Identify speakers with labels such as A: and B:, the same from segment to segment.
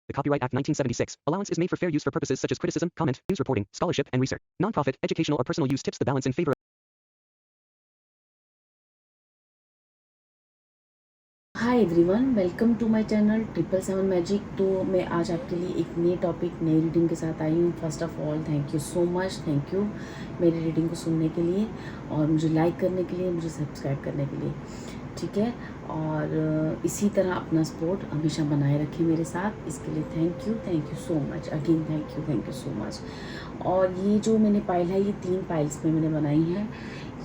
A: The Copyright Act 1976. Allowance is made for fair use for purposes such as criticism, comment, news reporting, scholarship, and research. Nonprofit, educational, or personal use tips the balance in favor.
B: Hi everyone, welcome to my channel 777 magic. तो मैं आज आपके लिए एक नए topic, नई reading के साथ आई हूँ। First of all thank you so much, thank you मेरी रीडिंग को सुनने के लिए और मुझे लाइक करने के लिए, मुझे सब्सक्राइब करने के लिए, ठीक है। और इसी तरह अपना सपोर्ट हमेशा बनाए रखें मेरे साथ, इसके लिए thank you so much again, thank you so much. और ये जो मैंने पाइल है, ये 3 पाइल्स में मैंने बनाई है।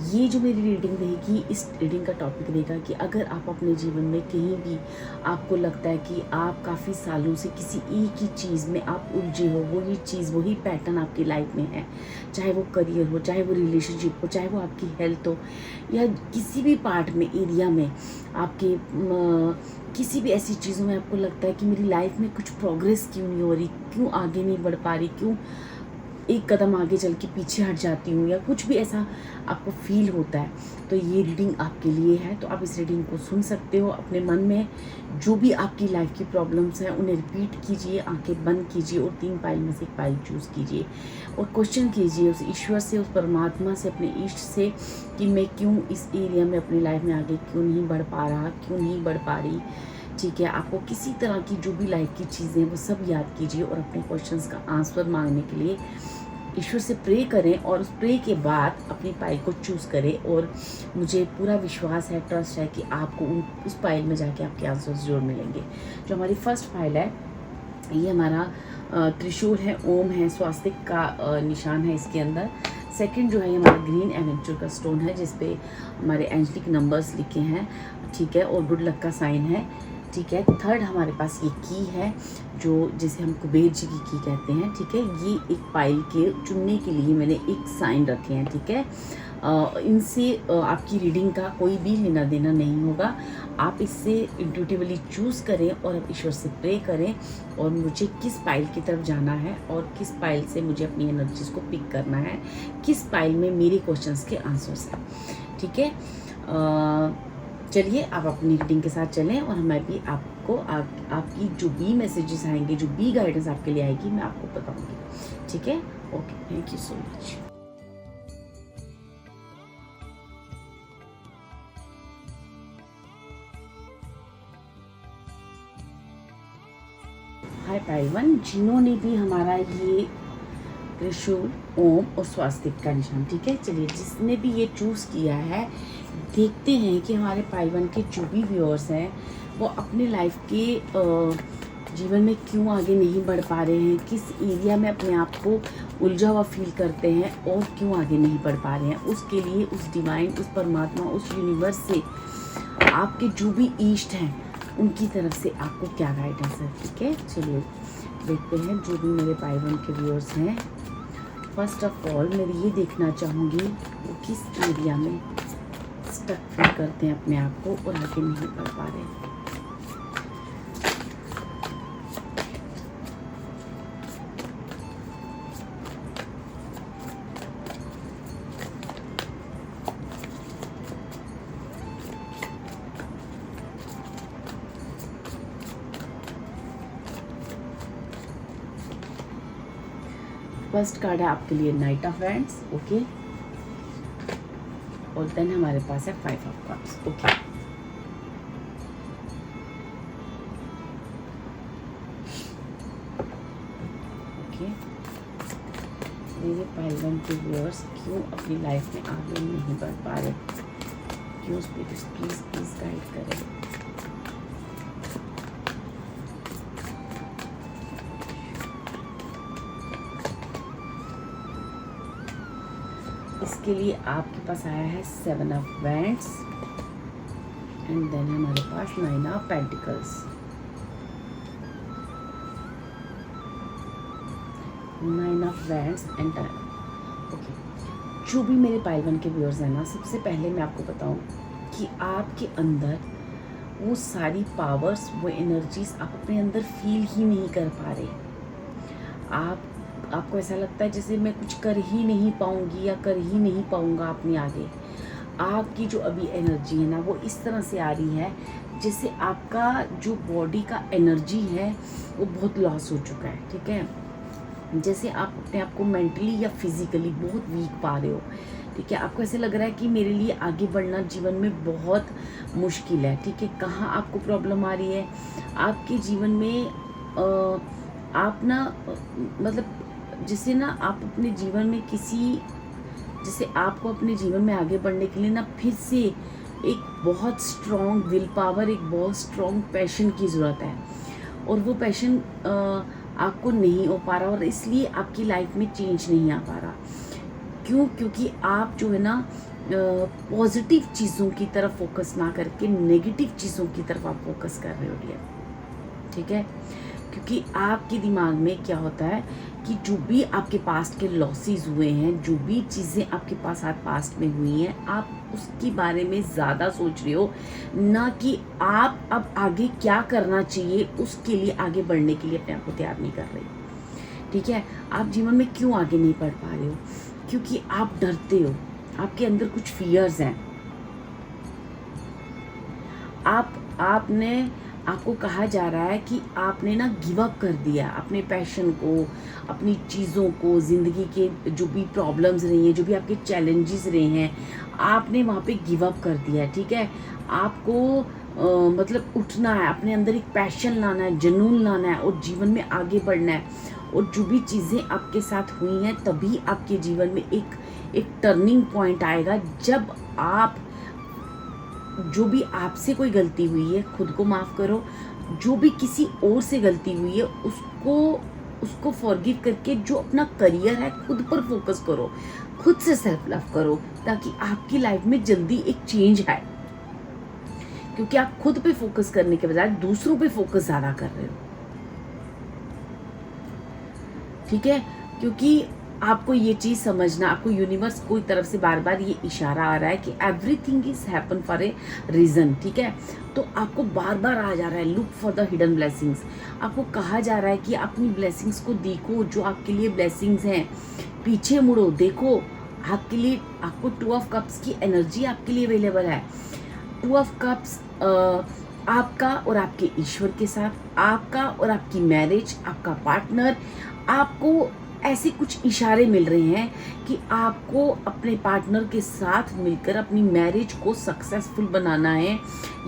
B: ये जो मेरी रीडिंग रहेगी, इस रीडिंग का टॉपिक रहेगा कि अगर आप अपने जीवन में कहीं भी आपको लगता है कि आप काफ़ी सालों से किसी एक ही चीज़ में आप उलझे हो, वही चीज़, वही पैटर्न आपकी लाइफ में है, चाहे वो करियर हो, चाहे वो रिलेशनशिप हो, चाहे वो आपकी हेल्थ हो, या किसी भी पार्ट में, एरिया में आपके किसी भी ऐसी चीज़ों में आपको लगता है कि मेरी लाइफ में कुछ प्रोग्रेस क्यों नहीं हो रही, क्यों आगे नहीं बढ़ पा रही, क्यों एक कदम आगे चल के पीछे हट जाती हूँ, या कुछ भी ऐसा आपको फील होता है, तो ये रीडिंग आपके लिए है। तो आप इस रीडिंग को सुन सकते हो। अपने मन में जो भी आपकी लाइफ की प्रॉब्लम्स हैं उन्हें रिपीट कीजिए, आंखें बंद कीजिए और 3 पाइल में से एक पाइल चूज़ कीजिए और क्वेश्चन कीजिए उस ईश्वर से, उस परमात्मा से, अपने इष्ट से कि मैं क्यों इस एरिया में अपनी लाइफ में आगे क्यों नहीं बढ़ पा रहा, क्यों नहीं बढ़ पा रही, ठीक है। आपको किसी तरह की जो भी लाइफ की चीज़ें हैं वो सब याद कीजिए और अपने क्वेश्चंस का आंसर मांगने के लिए ईश्वर से प्रे करें और उस प्रे के बाद अपनी पाइल को चूज़ करें। और मुझे पूरा विश्वास है, ट्रस्ट है कि आपको उस पाइल में जाके आपके आंसर्स जरूर मिलेंगे। जो हमारी फर्स्ट पाइल है, ये हमारा त्रिशूल है, ओम है, स्वास्तिक का निशान है इसके अंदर। सेकंड जो है ये हमारा ग्रीन एवेंचर का स्टोन है जिसपे हमारे एंजलिक नंबर्स लिखे हैं, ठीक है, और गुड लक का साइन है, ठीक है। थर्ड हमारे पास ये की है जो जिसे हम कुबेर जी की कहते हैं, ठीक है। ये एक पाइल के चुनने के लिए मैंने एक साइन रखे हैं, ठीक है। इनसे आपकी रीडिंग का कोई भी लेना देना नहीं होगा। आप इससे इंट्यूटिवली चूज़ करें और आप ईश्वर से प्रे करें और मुझे किस पाइल की तरफ जाना है और किस पाइल से मुझे अपनी एनर्जीज को पिक करना है, किस पाइल में मेरे क्वेश्चंस के आंसर्स हैं, ठीक है। चलिए आप अपनी रीडिंग के साथ चलें और मैं भी आपको आपकी जो भी मैसेजेस आएंगे, जो भी गाइडेंस आपके लिए आएगी, मैं आपको बताऊंगी, ठीक है। Okay, thank you so much. Hi पाइवन, जिन्होंने भी हमारा ये त्रिशूल, ओम और स्वास्तिक का निशान, ठीक है, चलिए जिसने भी ये चूज़ किया है, देखते हैं कि हमारे पाइवन के जो भी व्यूअर्स हैं वो अपने लाइफ के जीवन में क्यों आगे नहीं बढ़ पा रहे हैं, किस एरिया में अपने आप को उलझा हुआ फील करते हैं और क्यों आगे नहीं बढ़ पा रहे हैं। उसके लिए उस डिवाइन, उस परमात्मा, उस यूनिवर्स से आपके जो भी इष्ट हैं उनकी तरफ से आपको क्या गाइडेंस है, ठीक है। चलिए देखते हैं जो भी मेरे पाइवन के व्यूअर्स हैं। फर्स्ट ऑफ ऑल मैं ये देखना चाहूँगी वो किस एरिया में स्टक फील करते हैं अपने आप को और आगे नहीं बढ़ पा रहे। फर्स्ट कार्ड है आपके लिए नाइट ऑफ वैंड्स, ओके, और देन हमारे पास है 5 ऑफ कप्स, ओके। ओके, मेरे पाइवन के व्यूअर्स क्यों अपनी लाइफ में आगे नहीं बढ़ पा रहे, क्यों स्पिरिट्स प्लीज गाइड करें। इसके लिए आपके पास आया है 7 ऑफ वैंड्स एंड देन हमारे पास 9 of pentacles. 9 of wands and 10, okay. जो भी मेरे पाइलवन के व्यूअर्स हैं ना, सबसे पहले मैं आपको बताऊं कि आपके अंदर वो सारी पावर्स, वो एनर्जीज आप अपने अंदर फील ही नहीं कर पा रहे। आपको ऐसा लगता है जैसे मैं कुछ कर ही नहीं पाऊंगी या कर ही नहीं पाऊंगा अपने आगे। आपकी जो अभी एनर्जी है ना वो इस तरह से आ रही है जैसे आपका जो बॉडी का एनर्जी है वो बहुत लॉस हो चुका है, ठीक है। जैसे आप अपने आप को मेंटली या फिजिकली बहुत वीक पा रहे हो, ठीक है। आपको ऐसे लग रहा है कि मेरे लिए आगे बढ़ना जीवन में बहुत मुश्किल है, ठीक है। कहाँ आपको प्रॉब्लम आ रही है आपके जीवन में? आप ना मतलब जैसे ना आप अपने जीवन में जैसे आपको अपने जीवन में आगे बढ़ने के लिए ना फिर से एक बहुत स्ट्रॉन्ग विल पावर, एक बहुत स्ट्रॉन्ग पैशन की ज़रूरत है, और वो पैशन आपको नहीं हो पा रहा, और इसलिए आपकी लाइफ में चेंज नहीं आ पा रहा। क्यों? क्योंकि आप जो है ना पॉजिटिव चीज़ों की तरफ फोकस ना करके नेगेटिव चीज़ों की तरफ आप फोकस कर रहे हो डियर, ठीक है। क्योंकि आपके दिमाग में क्या होता है कि जो भी आपके पास्ट के लॉसेस हुए हैं, जो भी चीज़ें आपके पास्ट में हुई हैं, आप उसके बारे में ज़्यादा सोच रहे हो, ना कि आप अब आगे क्या करना चाहिए उसके लिए, आगे बढ़ने के लिए अपने आप को तैयार नहीं कर रहे, ठीक है। आप जीवन में क्यों आगे नहीं बढ़ पा रहे हो? क्योंकि आप डरते हो, आपके अंदर कुछ फियर्स हैं। आपको कहा जा रहा है कि आपने ना गिव अप कर दिया अपने पैशन को, अपनी चीज़ों को, ज़िंदगी के जो भी प्रॉब्लम्स रही हैं, जो भी आपके चैलेंजेस रहे हैं, आपने वहाँ पे गिव अप कर दिया है, ठीक है। आपको मतलब उठना है, अपने अंदर एक पैशन लाना है, जुनून लाना है, और जीवन में आगे बढ़ना है। और जो भी चीज़ें आपके साथ हुई हैं तभी आपके जीवन में एक टर्निंग पॉइंट आएगा, जब आप जो भी आपसे कोई गलती हुई है खुद को माफ़ करो, जो भी किसी और से गलती हुई है उसको फॉरगिव करके जो अपना करियर है खुद पर फोकस करो, खुद से सेल्फ लव करो, ताकि आपकी लाइफ में जल्दी एक चेंज आए। क्योंकि आप खुद पे फोकस करने के बजाय दूसरों पे फोकस ज़्यादा कर रहे हो, ठीक है। क्योंकि आपको ये चीज़ समझना, आपको यूनिवर्स की तरफ से बार बार ये इशारा आ रहा है कि everything is happen for a reason, ठीक है। तो आपको बार बार आ जा रहा है look for the hidden blessings. आपको कहा जा रहा है कि अपनी ब्लेसिंग्स को देखो, जो आपके लिए ब्लेसिंग्स हैं, पीछे मुड़ो, देखो आपके लिए, आपको 2 ऑफ कप्स की एनर्जी आपके लिए अवेलेबल है। 2 ऑफ कप्स आपका और आपके ईश्वर के साथ, आपका और आपकी मैरिज, आपका पार्टनर, आपको ऐसे कुछ इशारे मिल रहे हैं कि आपको अपने पार्टनर के साथ मिलकर अपनी मैरिज को सक्सेसफुल बनाना है,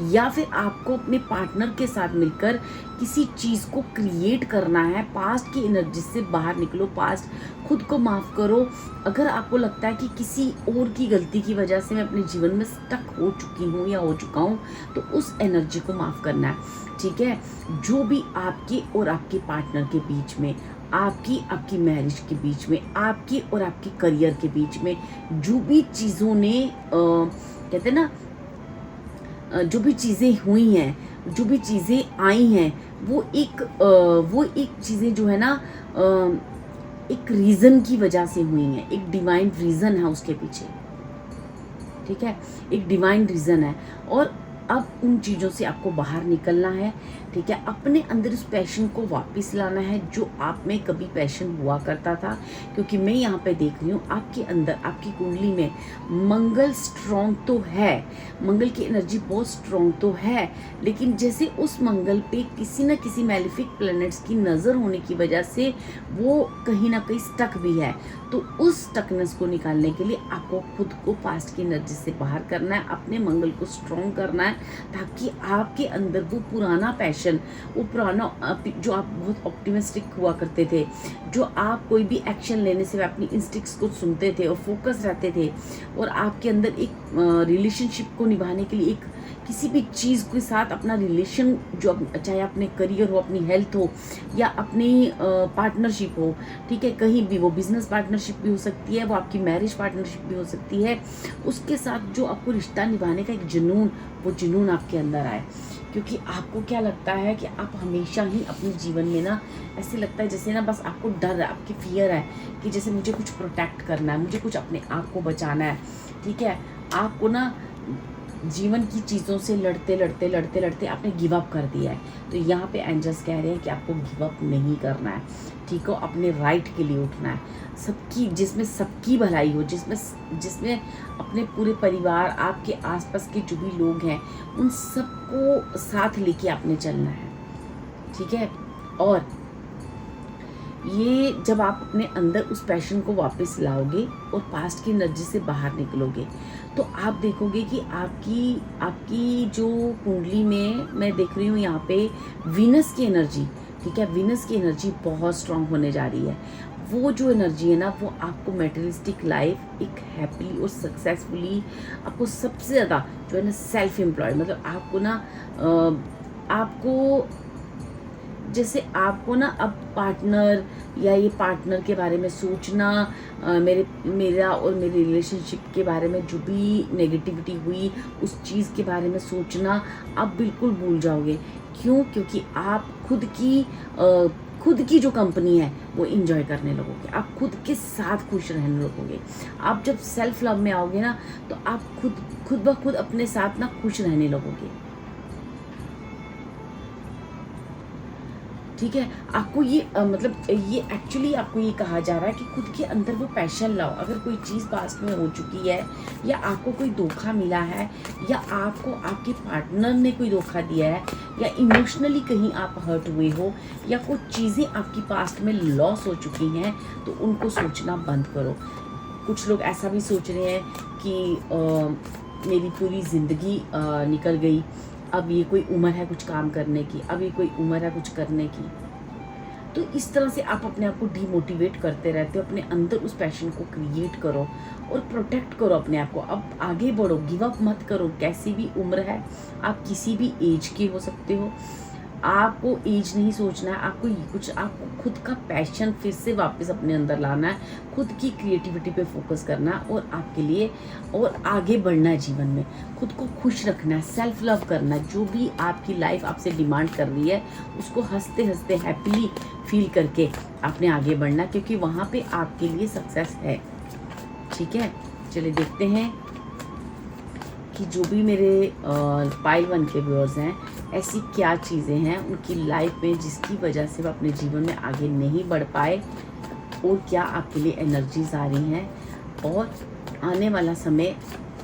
B: या फिर आपको अपने पार्टनर के साथ मिलकर किसी चीज़ को क्रिएट करना है। पास्ट की एनर्जी से बाहर निकलो, पास्ट, खुद को माफ़ करो। अगर आपको लगता है कि किसी और की गलती की वजह से मैं अपने जीवन में स्टक हो चुकी हूँ या हो चुका हूँ, तो उस एनर्जी को माफ़ करना है, ठीक है। जो भी आपके और आपके पार्टनर के बीच में, आपकी मैरिज के बीच में, आपकी और आपके करियर के बीच में जो भी चीज़ों ने कहते हैं ना, जो भी चीज़ें हुई हैं, जो भी चीज़ें आई हैं, वो एक चीज़ें जो है ना एक रीज़न की वजह से हुई हैं, एक डिवाइन रीज़न है उसके पीछे, ठीक है। एक डिवाइन रीज़न है, और अब उन चीज़ों से आपको बाहर निकलना है, ठीक है। अपने अंदर उस पैशन को वापस लाना है जो आप में कभी पैशन हुआ करता था। क्योंकि मैं यहाँ पे देख रही हूँ आपके अंदर, आपकी कुंडली में मंगल स्ट्रॉन्ग तो है, मंगल की एनर्जी बहुत स्ट्रॉन्ग तो है, लेकिन जैसे उस मंगल पे किसी न किसी मैलिफिक प्लैनेट्स की नज़र होने की वजह से वो कहीं ना कहीं स्टक भी है। तो उस स्टकनेस को निकालने के लिए आपको खुद को पास्ट की एनर्जी से बाहर करना है, अपने मंगल को स्ट्रॉन्ग करना है, ताकि आपके अंदर वो पुराना पैशन, वो पुराना जो आप बहुत ऑप्टिमिस्टिक हुआ करते थे, जो आप कोई भी एक्शन लेने से अपनी इंस्टिक्ट्स को सुनते थे और फोकस रहते थे, और आपके अंदर एक रिलेशनशिप को निभाने के लिए, एक किसी भी चीज़ के साथ अपना रिलेशन, जो चाहे अपने करियर हो, अपनी हेल्थ हो, या अपनी पार्टनरशिप हो, ठीक है, कहीं भी, वो बिजनेस पार्टनरशिप भी हो सकती है, वो आपकी मैरिज पार्टनरशिप भी हो सकती है, उसके साथ जो आपको रिश्ता निभाने का एक जुनून, वो जुनून आपके अंदर आए। क्योंकि आपको क्या लगता है कि आप हमेशा ही अपने जीवन में ना, ऐसे लगता है जैसे ना बस आपको डर है, आपकी फियर है कि जैसे मुझे कुछ प्रोटेक्ट करना है, मुझे कुछ अपने आप को बचाना है, ठीक है। आपको ना जीवन की चीज़ों से लड़ते लड़ते लड़ते लड़ते आपने गिव अप कर दिया है, तो यहाँ पे एंजल्स कह रहे हैं कि आपको गिव अप नहीं करना है, ठीक हो, अपने राइट के लिए उठना है, सबकी, जिसमें सबकी भलाई हो, जिसमें जिसमें अपने पूरे परिवार, आपके आसपास के जो भी लोग हैं, उन सबको साथ लेके आपने चलना है, ठीक है। और ये जब आप अपने अंदर उस पैशन को वापस लाओगे और पास्ट की एनर्जी से बाहर निकलोगे, तो आप देखोगे कि आपकी जो कुंडली में मैं देख रही हूँ यहाँ पे वीनस की एनर्जी, ठीक है, वीनस की एनर्जी बहुत स्ट्रांग होने जा रही है। वो जो एनर्जी है ना, वो आपको मेटेरियलिस्टिक लाइफ एक हैप्पीली और सक्सेसफुली, आपको सबसे ज़्यादा जो है ना सेल्फ एम्प्लॉयड, मतलब आपको ना आपको जैसे आपको ना अब पार्टनर या ये पार्टनर के बारे में सोचना, मेरा और मेरे रिलेशनशिप के बारे में जो भी नेगेटिविटी हुई उस चीज़ के बारे में सोचना आप बिल्कुल भूल जाओगे। क्यों? क्योंकि आप खुद की जो कंपनी है वो इंजॉय करने लगोगे, आप खुद के साथ खुश रहने लगोगे। आप जब सेल्फ लव में आओगे ना, तो आप खुद ब खुद अपने साथ ना खुश रहने लगोगे, ठीक है। आपको ये मतलब ये एक्चुअली आपको ये कहा जा रहा है कि खुद के अंदर वो पैशन लाओ। अगर कोई चीज़ पास्ट में हो चुकी है, या आपको कोई धोखा मिला है, या आपको आपके पार्टनर ने कोई धोखा दिया है, या इमोशनली कहीं आप हर्ट हुए हो, या कुछ चीज़ें आपकी पास्ट में लॉस हो चुकी हैं, तो उनको सोचना बंद करो। कुछ लोग ऐसा भी सोच रहे हैं कि मेरी पूरी ज़िंदगी निकल गई, अब ये कोई उम्र है कुछ काम करने की, अब ये कोई उम्र है कुछ करने की। तो इस तरह से आप अपने आप को डीमोटिवेट करते रहते हो। अपने अंदर उस पैशन को क्रिएट करो और प्रोटेक्ट करो अपने आप को। अब आगे बढ़ो, गिव अप मत करो। कैसी भी उम्र है, आप किसी भी एज के हो सकते हो, आपको एज नहीं सोचना है। आपको खुद का पैशन फिर से वापस अपने अंदर लाना है, खुद की क्रिएटिविटी पे फोकस करना है, और आपके लिए और आगे बढ़ना है जीवन में। खुद को खुश रखना है, सेल्फ लव करना है। जो भी आपकी लाइफ आपसे डिमांड कर रही है, उसको हंसते हंसते हैप्पीली फील करके आपने आगे बढ़ना, क्योंकि वहाँ पे आपके लिए सक्सेस है, ठीक है। चलिए देखते हैं कि जो भी मेरे पाइल 1 के व्यूअर्स हैं, ऐसी क्या चीज़ें हैं उनकी लाइफ में जिसकी वजह से वो अपने जीवन में आगे नहीं बढ़ पाए, और क्या आपके लिए एनर्जीज आ रही हैं, और आने वाला समय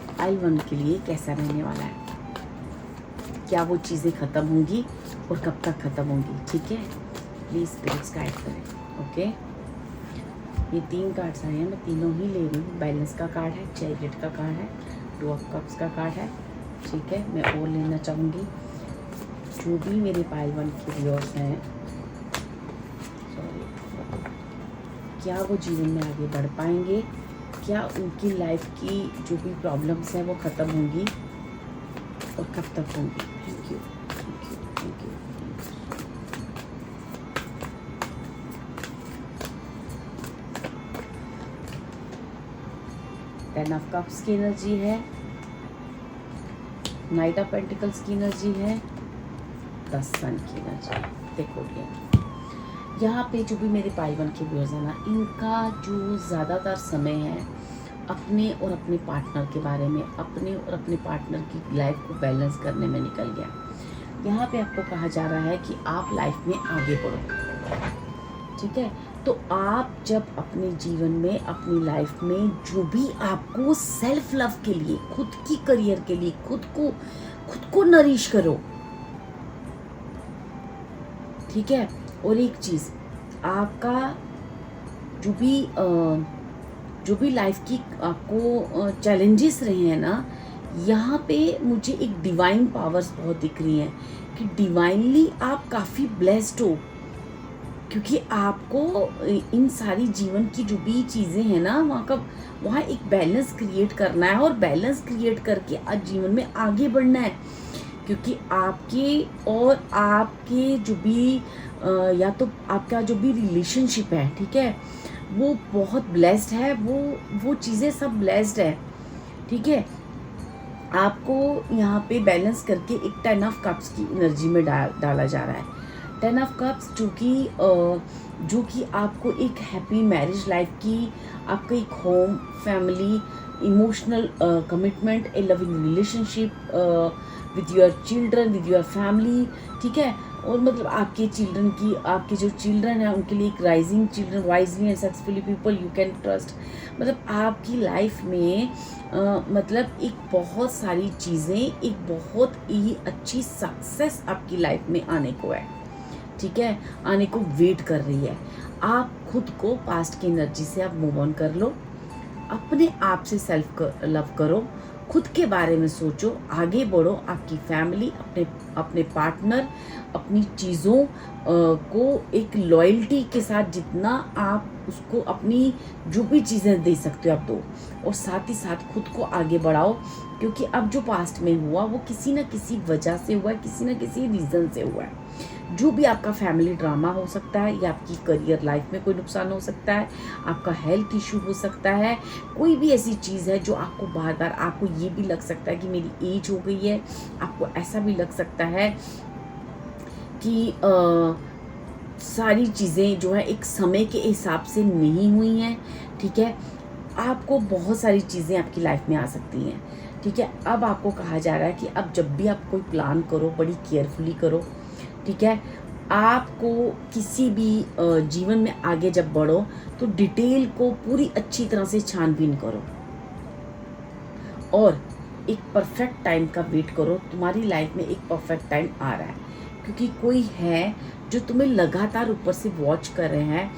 B: पाइल 1 के लिए कैसा रहने वाला है, क्या वो चीज़ें ख़त्म होंगी और कब तक ख़त्म होंगी, ठीक है। प्लीज़ स्पिरिट्स गाइड करें, ओके। ये 3 कार्ड्स आए हैं, मैं तीनों ही ले रही हूँ। बैलेंस का कार्ड है, चैरियट का कार्ड है, 2 ऑफ कप्स का कार्ड है, ठीक है। मैं और लेना चाहूँगी। जो भी मेरे पाइल 1 के व्यूअर्स हैं, क्या वो जीवन में आगे बढ़ पाएंगे, क्या उनकी लाइफ की जो भी प्रॉब्लम्स हैं वो ख़त्म होंगी और कब तक होंगी। Thank you, thank you, thank you. 10 of cups की एनर्जी है, नाइट ऑफ पेंटिकल्स की एनर्जी है, 10 सन की एनर्जी। देखो यहाँ पे जो भी मेरे पाइल 1 के व्यूअर्स हैं ना, इनका जो ज़्यादातर समय है अपने और अपने पार्टनर के बारे में, अपने और अपने पार्टनर की लाइफ को बैलेंस करने में निकल गया। यहाँ पे आपको कहा जा रहा है कि आप लाइफ में आगे बढ़ो, ठीक है। तो आप जब अपने जीवन में, अपनी लाइफ में जो भी आपको सेल्फ लव के लिए, खुद की करियर के लिए, खुद को नरिश करो, ठीक है। और एक चीज़, आपका जो भी लाइफ की आपको चैलेंजेस रहे हैं ना, यहाँ पे मुझे एक डिवाइन पावर्स बहुत दिख रही हैं कि डिवाइनली आप काफ़ी ब्लेस्ड हो, क्योंकि आपको इन सारी जीवन की जो भी चीज़ें हैं ना, वहाँ एक बैलेंस क्रिएट करना है, और बैलेंस क्रिएट करके आज जीवन में आगे बढ़ना है। क्योंकि आपके जो भी या तो आपका जो भी रिलेशनशिप है, ठीक है, वो बहुत ब्लेस्ड है, वो चीज़ें सब ब्लेस्ड है, ठीक है। आपको यहाँ पे बैलेंस करके एक 10 ऑफ कप्स की एनर्जी में डाला जा रहा है, 10 ऑफ कप्स जो कि आपको एक हैप्पी मैरिज लाइफ की, आपका एक home, family, emotional commitment, A loving relationship with your children, with your family, ठीक है। और मतलब आपके चिल्ड्रन की, आपके जो चिल्ड्रन हैं उनके लिए एक rising children, wisely and successfully people you can trust. मतलब आपकी लाइफ में मतलब एक बहुत सारी चीज़ें, एक बहुत ही अच्छी सक्सेस आपकी लाइफ में आने को है, ठीक है, आने को वेट कर रही है। आप खुद को पास्ट की एनर्जी से आप मूव ऑन कर लो, अपने आप से सेल्फ लव करो, खुद के बारे में सोचो, आगे बढ़ो। आपकी फैमिली, अपने पार्टनर, अपनी चीज़ों को एक लॉयल्टी के साथ जितना आप उसको अपनी जो भी चीज़ें दे सकते हो आप दो, और साथ ही साथ खुद को आगे बढ़ाओ। क्योंकि अब जो पास्ट में हुआ वो किसी न किसी वजह से हुआ है, किसी न किसी रीज़न से हुआ है। जो भी आपका फैमिली ड्रामा हो सकता है, या आपकी करियर लाइफ में कोई नुकसान हो सकता है, आपका हेल्थ इशू हो सकता है, कोई भी ऐसी चीज़ है जो आपको बार बार, आपको ये भी लग सकता है कि मेरी एज हो गई है, आपको ऐसा भी लग सकता है कि सारी चीज़ें जो है एक समय के हिसाब से नहीं हुई हैं, ठीक है। आपको बहुत सारी चीज़ें आपकी लाइफ में आ सकती हैं, ठीक है। अब आपको कहा जा रहा है कि अब जब भी आप कोई प्लान करो, बड़ी केयरफुली करो, ठीक है। आपको किसी भी जीवन में आगे जब बढ़ो तो डिटेल को पूरी अच्छी तरह से छानबीन करो, और एक परफेक्ट टाइम का वेट करो। तुम्हारी लाइफ में एक परफेक्ट टाइम आ रहा है, क्योंकि कोई है जो तुम्हें लगातार ऊपर से वॉच कर रहे हैं,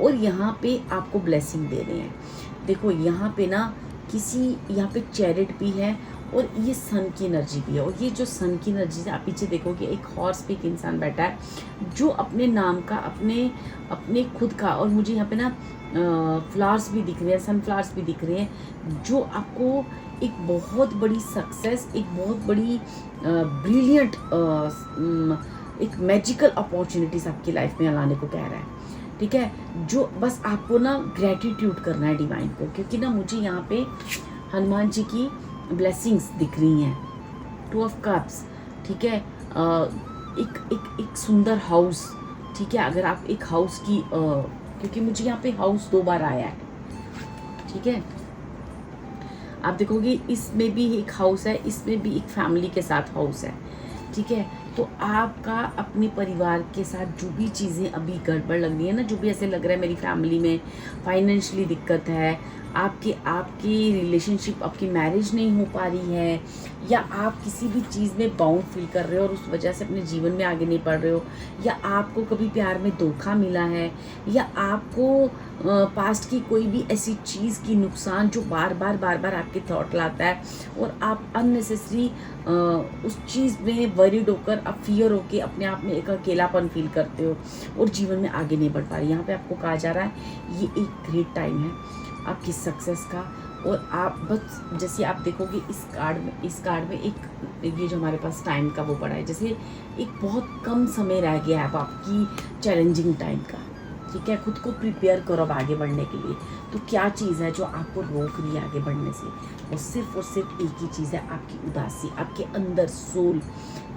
B: और यहाँ पे आपको ब्लेसिंग दे रहे हैं। देखो यहाँ पे ना यहाँ पे चैरिट भी है, और ये सन की एनर्जी भी है। और ये जो सन की एनर्जी है, आप पीछे देखोगे एक हॉर्स पे एक इंसान बैठा है, जो अपने नाम का, अपने खुद का, और मुझे यहाँ पे ना फ्लावर्स भी दिख रहे हैं, सनफ्लावर्स भी दिख रहे हैं, जो आपको एक बहुत बड़ी सक्सेस, एक बहुत बड़ी ब्रिलियंट, एक मैजिकल अपॉर्चुनिटीज आपकी लाइफ में लाने को कह रहा है, ठीक है। जो बस आपको ना ग्रेटिट्यूड करना है डिवाइन को, क्योंकि ना मुझे यहाँ पे हनुमान जी की ब्लेसिंग्स दिख रही हैं। 2 ऑफ कप्स, ठीक है। एक सुंदर हाउस, ठीक है। अगर आप एक हाउस की क्योंकि मुझे यहाँ पे हाउस 2 बार आया है, ठीक है। आप देखोगे इसमें भी एक हाउस है, इसमें भी एक फैमिली के साथ हाउस है, ठीक है। तो आपका अपने परिवार के साथ जो भी चीज़ें अभी गड़बड़ लग रही है ना, जो भी ऐसे लग रहा है मेरी फैमिली में फाइनेंशियली दिक्कत है, आपकी रिलेशनशिप, आपकी मैरिज नहीं हो पा रही है, या आप किसी भी चीज़ में बाउंड फील कर रहे हो और उस वजह से अपने जीवन में आगे नहीं बढ़ रहे हो, या आपको कभी प्यार में धोखा मिला है, या आपको पास्ट की कोई भी ऐसी चीज़ की नुकसान जो बार बार आपके थॉट लाता है, और आप अननेसेसरी उस चीज़ में वरीड होकर, आप फियर होकर अपने आप में एक अकेलापन फील करते हो और जीवन में आगे नहीं बढ़ पा रहे। यहाँ पे आपको कहा जा रहा है ये एक ग्रेट टाइम है आपकी सक्सेस का। और आप बस जैसे आप देखोगे इस कार्ड में एक ये जो हमारे पास टाइम का वो पड़ा है, जैसे एक बहुत कम समय रह गया है अब आपकी चैलेंजिंग टाइम का, ठीक है। खुद को प्रिपेयर करो अब आगे बढ़ने के लिए। तो क्या चीज़ है जो आपको रोक रही है आगे बढ़ने से? और सिर्फ एक ही चीज़ है, आपकी उदासी, आपके अंदर सोल,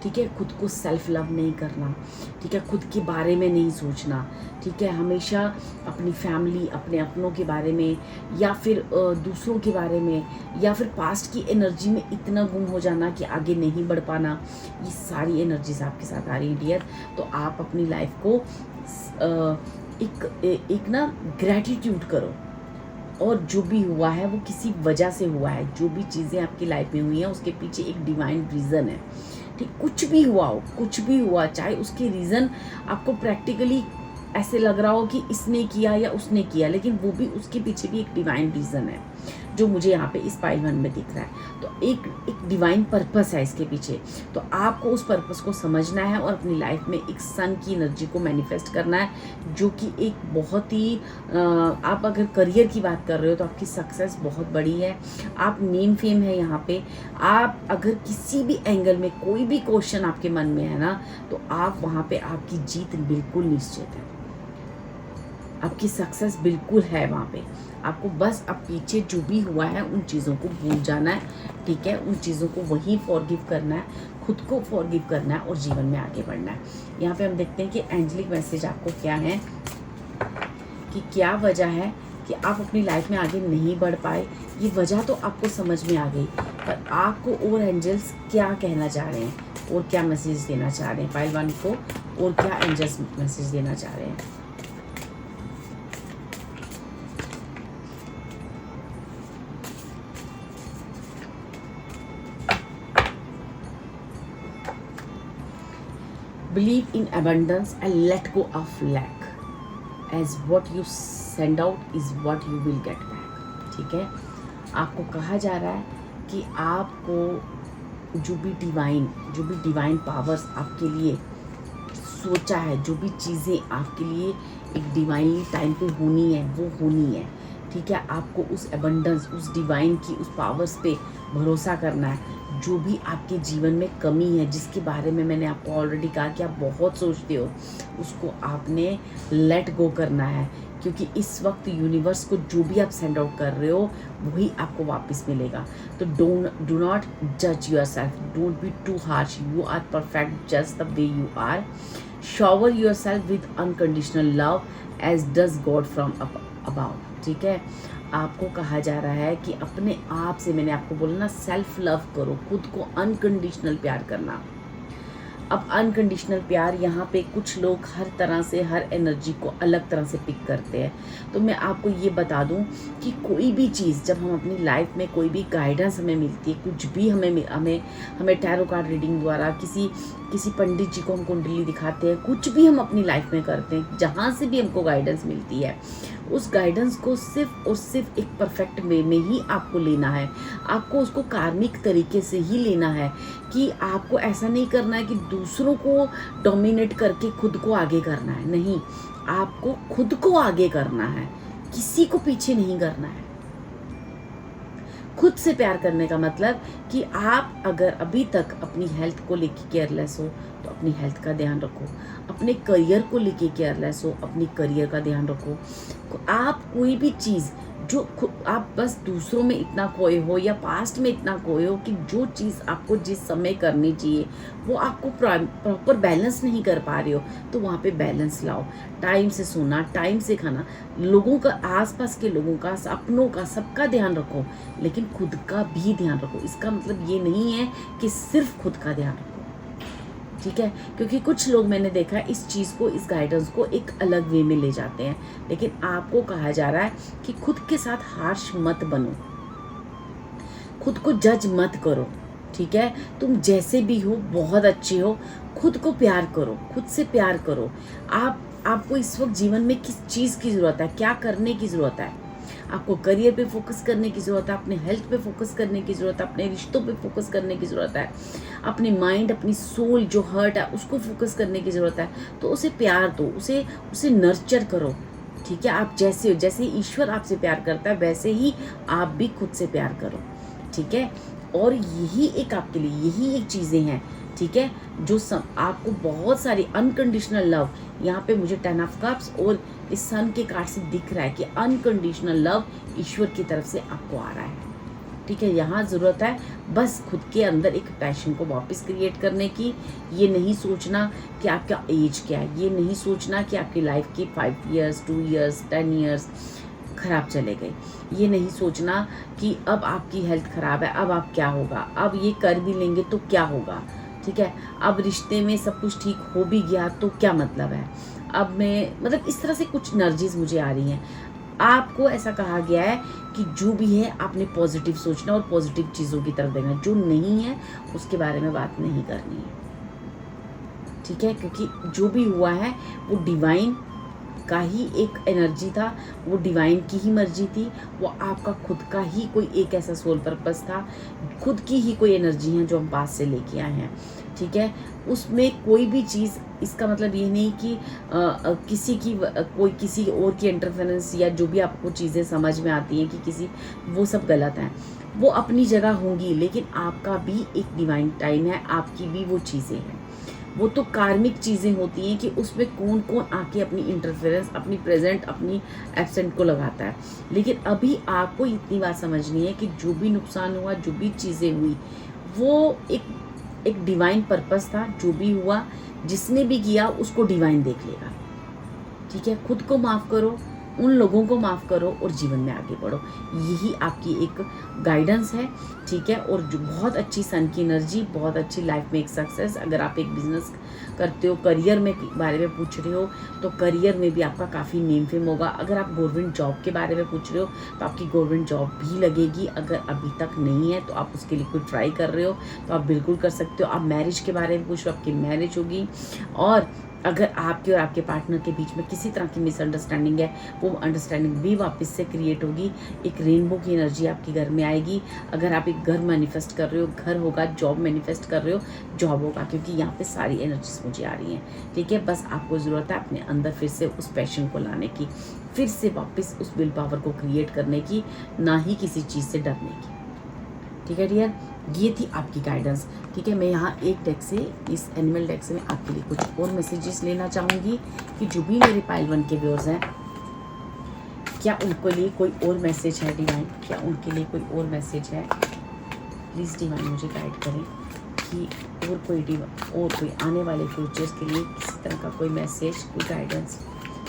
B: ठीक है। खुद को सेल्फ लव नहीं करना, ठीक है। खुद के बारे में नहीं सोचना, ठीक है। हमेशा अपनी फैमिली, अपने अपनों के बारे में, या फिर दूसरों के बारे में, या फिर पास्ट की एनर्जी में इतना गुम हो जाना कि आगे नहीं बढ़ पाना, ये सारी एनर्जीज आपके साथ आ रही है डियर। तो आप अपनी लाइफ को एक ना ग्रैटिट्यूड करो, और जो भी हुआ है वो किसी वजह से हुआ है। जो भी चीज़ें आपकी लाइफ में हुई हैं उसके पीछे एक डिवाइन रीज़न है, ठीक। कुछ भी हुआ हो, कुछ भी हुआ, चाहे उसके रीज़न आपको प्रैक्टिकली ऐसे लग रहा हो कि इसने किया या उसने किया, लेकिन वो भी, उसके पीछे भी एक डिवाइन रीज़न है जो मुझे यहाँ पे इस पाइल 1 में दिख रहा है। तो एक डिवाइन पर्पस है इसके पीछे। तो आपको उस पर्पस को समझना है और अपनी लाइफ में एक सन की एनर्जी को मैनिफेस्ट करना है, जो कि एक बहुत ही आप अगर करियर की बात कर रहे हो तो आपकी सक्सेस बहुत बड़ी है। आप नेम फेम है यहाँ पे। आप अगर किसी भी एंगल में कोई भी क्वेश्चन आपके मन में है ना, तो आप वहाँ पे आपकी जीत बिल्कुल निश्चित है, आपकी सक्सेस बिल्कुल है वहाँ पे। आपको बस अब पीछे जो भी हुआ है उन चीज़ों को भूल जाना है, ठीक है। उन चीज़ों को वहीं फॉरगिव करना है, खुद को फॉरगिव करना है और जीवन में आगे बढ़ना है। यहाँ पे हम देखते हैं कि एंजेलिक मैसेज आपको क्या है, कि क्या वजह है कि आप अपनी लाइफ में आगे नहीं बढ़ पाए। ये वजह तो आपको समझ में आ गई, पर आपको और एंजल्स क्या कहना चाह रहे हैं और क्या मैसेज देना चाह रहे हैं पाइल 1 को, और क्या एंजल्स मैसेज देना चाह रहे हैं। Believe in abundance and let go of lack, as what you send out is what you will get back। ठीक है, आपको कहा जा रहा है कि आपको जो भी डिवाइन पावर्स आपके लिए सोचा है, जो भी चीज़ें आपके लिए एक डिवाइनली टाइम पे होनी है वो होनी है। ठीक है, आपको उस एबंडेंस, उस डिवाइन की उस पावर्स पे भरोसा करना है। जो भी आपके जीवन में कमी है, जिसके बारे में मैंने आपको ऑलरेडी कहा कि आप बहुत सोचते हो, उसको आपने लेट गो करना है, क्योंकि इस वक्त यूनिवर्स को जो भी आप सेंड आउट कर रहे हो वही आपको वापस मिलेगा। तो डू नॉट जज yourself, don't be too harsh, you are perfect just the way you are. Shower yourself with unconditional love as does God from above. ठीक है, आपको कहा जा रहा है कि अपने आप से, मैंने आपको बोला ना, सेल्फ लव करो, खुद को अनकंडीशनल प्यार करना। अब अनकंडीशनल प्यार, यहाँ पे कुछ लोग हर तरह से हर एनर्जी को अलग तरह से पिक करते हैं। तो मैं आपको ये बता दूं कि कोई भी चीज़, जब हम अपनी लाइफ में कोई भी गाइडेंस हमें मिलती है, कुछ भी हमें टैरो कार्ड रीडिंग द्वारा, किसी पंडित जी को हम कुंडली दिखाते हैं, कुछ भी हम अपनी लाइफ में करते हैं, जहाँ से भी हमको गाइडेंस मिलती है, उस गाइडेंस को सिर्फ और सिर्फ एक परफेक्ट वे में ही आपको लेना है। आपको उसको कार्मिक तरीके से ही लेना है, कि आपको ऐसा नहीं करना है कि दूसरों को डोमिनेट करके खुद को आगे करना है। नहीं, आपको खुद को आगे करना है, किसी को पीछे नहीं करना है। खुद से प्यार करने का मतलब कि आप अगर अभी तक अपनी हेल्थ को लेके केयरलेस हो तो अपनी हेल्थ का ध्यान रखो, अपने करियर को लेके केयरलेस हो, अपनी करियर का ध्यान रखो। आप कोई भी चीज़ जो आप बस दूसरों में इतना खोए हो या पास्ट में इतना खोए हो कि जो चीज़ आपको जिस समय करनी चाहिए वो आपको प्रॉपर बैलेंस नहीं कर पा रहे हो, तो वहाँ पे बैलेंस लाओ। टाइम से सोना, टाइम से खाना, लोगों का, आसपास के लोगों का, अपनों का, सबका ध्यान रखो, लेकिन खुद का भी ध्यान रखो। इसका मतलब ये नहीं है कि सिर्फ खुद का ध्यान रखो। ठीक है, क्योंकि कुछ लोग, मैंने देखा है, इस चीज़ को, इस गाइडेंस को एक अलग वे में ले जाते हैं, लेकिन आपको कहा जा रहा है कि खुद के साथ हार्श मत बनो, खुद को जज मत करो। ठीक है, तुम जैसे भी हो बहुत अच्छे हो, खुद को प्यार करो, खुद से प्यार करो। आपको इस वक्त जीवन में किस चीज़ की ज़रूरत है, क्या करने की ज़रूरत है। आपको करियर पे फोकस करने की ज़रूरत है, अपने हेल्थ पे फोकस करने की ज़रूरत है, अपने रिश्तों पे फोकस करने की ज़रूरत है, अपने माइंड, अपनी सोल जो हर्ट है उसको फोकस करने की ज़रूरत है। तो उसे प्यार दो, उसे नर्चर करो। ठीक है, आप जैसे हो, जैसे ईश्वर आपसे प्यार करता है वैसे ही आप भी खुद से प्यार करो। ठीक है, और यही एक आपके लिए, यही एक चीज़ें हैं, ठीक है, जो आपको बहुत सारी अनकंडीशनल लव, यहाँ पे मुझे 10 ऑफ कप्स और इस सन के कार्ड से दिख रहा है कि अनकंडीशनल लव ईश्वर की तरफ से आपको आ रहा है। ठीक है, यहाँ ज़रूरत है बस खुद के अंदर एक पैशन को वापस क्रिएट करने की। ये नहीं सोचना कि आपका एज क्या है, ये नहीं सोचना कि आपकी लाइफ की 5 ईयर्स 2 ईयर्स 10 ईयर्स खराब चले गए, ये नहीं सोचना कि अब आपकी हेल्थ ख़राब है, अब आप क्या होगा, अब ये कर भी लेंगे तो क्या होगा। ठीक है, अब रिश्ते में सब कुछ ठीक हो भी गया तो क्या मतलब है, अब मैं, मतलब इस तरह से कुछ एनर्जीज मुझे आ रही हैं। आपको ऐसा कहा गया है कि जो भी है आपने पॉजिटिव सोचना और पॉजिटिव चीज़ों की तरफ देखना, जो नहीं है उसके बारे में बात नहीं करनी है। ठीक है, क्योंकि जो भी हुआ है वो डिवाइन का ही एक एनर्जी था, वो डिवाइन की ही मर्जी थी, वो आपका खुद का ही कोई एक ऐसा सोल पर्पस था, खुद की ही कोई एनर्जी है जो हम पास से लेके आए हैं। ठीक है, उसमें कोई भी चीज़, इसका मतलब ये नहीं कि किसी और की इंटरफेरेंस या जो भी आपको चीज़ें समझ में आती हैं कि वो सब गलत हैं, वो अपनी जगह होंगी, लेकिन आपका भी एक डिवाइन टाइम है, आपकी भी वो चीज़ें हैं। वो तो कार्मिक चीज़ें होती हैं कि उसमें कौन कौन आके अपनी इंटरफेरेंस, अपनी प्रेजेंट, अपनी एब्सेंट को लगाता है। लेकिन अभी आपको इतनी बात समझनी है कि जो भी नुकसान हुआ, जो भी चीज़ें हुई, वो एक एक डिवाइन पर्पस था, जो भी हुआ, जिसने भी किया उसको डिवाइन देख लेगा। ठीक है, खुद को माफ़ करो, उन लोगों को माफ़ करो और जीवन में आगे बढ़ो। यही आपकी एक गाइडेंस है। ठीक है, और जो बहुत अच्छी सन की एनर्जी, बहुत अच्छी लाइफ में एक सक्सेस। अगर आप एक बिजनेस करते हो, करियर में बारे में पूछ रहे हो, तो करियर में भी आपका काफ़ी नेम फेम होगा। अगर आप गवर्नमेंट जॉब के बारे में पूछ रहे हो तो आपकी गवर्नमेंट जॉब भी लगेगी। अगर अभी तक नहीं है तो आप उसके लिए कोई ट्राई कर रहे हो तो आप बिल्कुल कर सकते हो। आप मैरिज के बारे में पूछ रहे हो, आपकी मैरिज होगी। और अगर आपके और आपके पार्टनर के बीच में किसी तरह की मिसअंडरस्टैंडिंग है, वो अंडरस्टैंडिंग भी वापस से क्रिएट होगी। एक रेनबो की एनर्जी आपके घर में आएगी। अगर आप एक घर मैनिफेस्ट कर रहे हो, घर होगा। जॉब मैनिफेस्ट कर रहे हो, जॉब होगा। क्योंकि यहाँ पे सारी एनर्जीज मुझे आ रही हैं। ठीक है, बस आपको ज़रूरत है अपने अंदर फिर से उस पैशन को लाने की, फिर से वापस उस विल पावर को क्रिएट करने की, ना ही किसी चीज़ से डरने की। ठीक है डियर, ये थी आपकी गाइडेंस। ठीक है, मैं यहाँ एक डेक से, इस एनिमल डेक से मैं आपके लिए कुछ और मैसेजेस लेना चाहूँगी कि जो भी मेरे पाइल 1 के व्यूअर्स हैं, क्या उनके लिए कोई और मैसेज है डिवाइन? क्या उनके लिए कोई और मैसेज है? प्लीज़ डिवाइन मुझे गाइड करें कि और कोई आने वाले फ्यूचर्स के लिए किसी तरह का कोई मैसेज, कोई गाइडेंस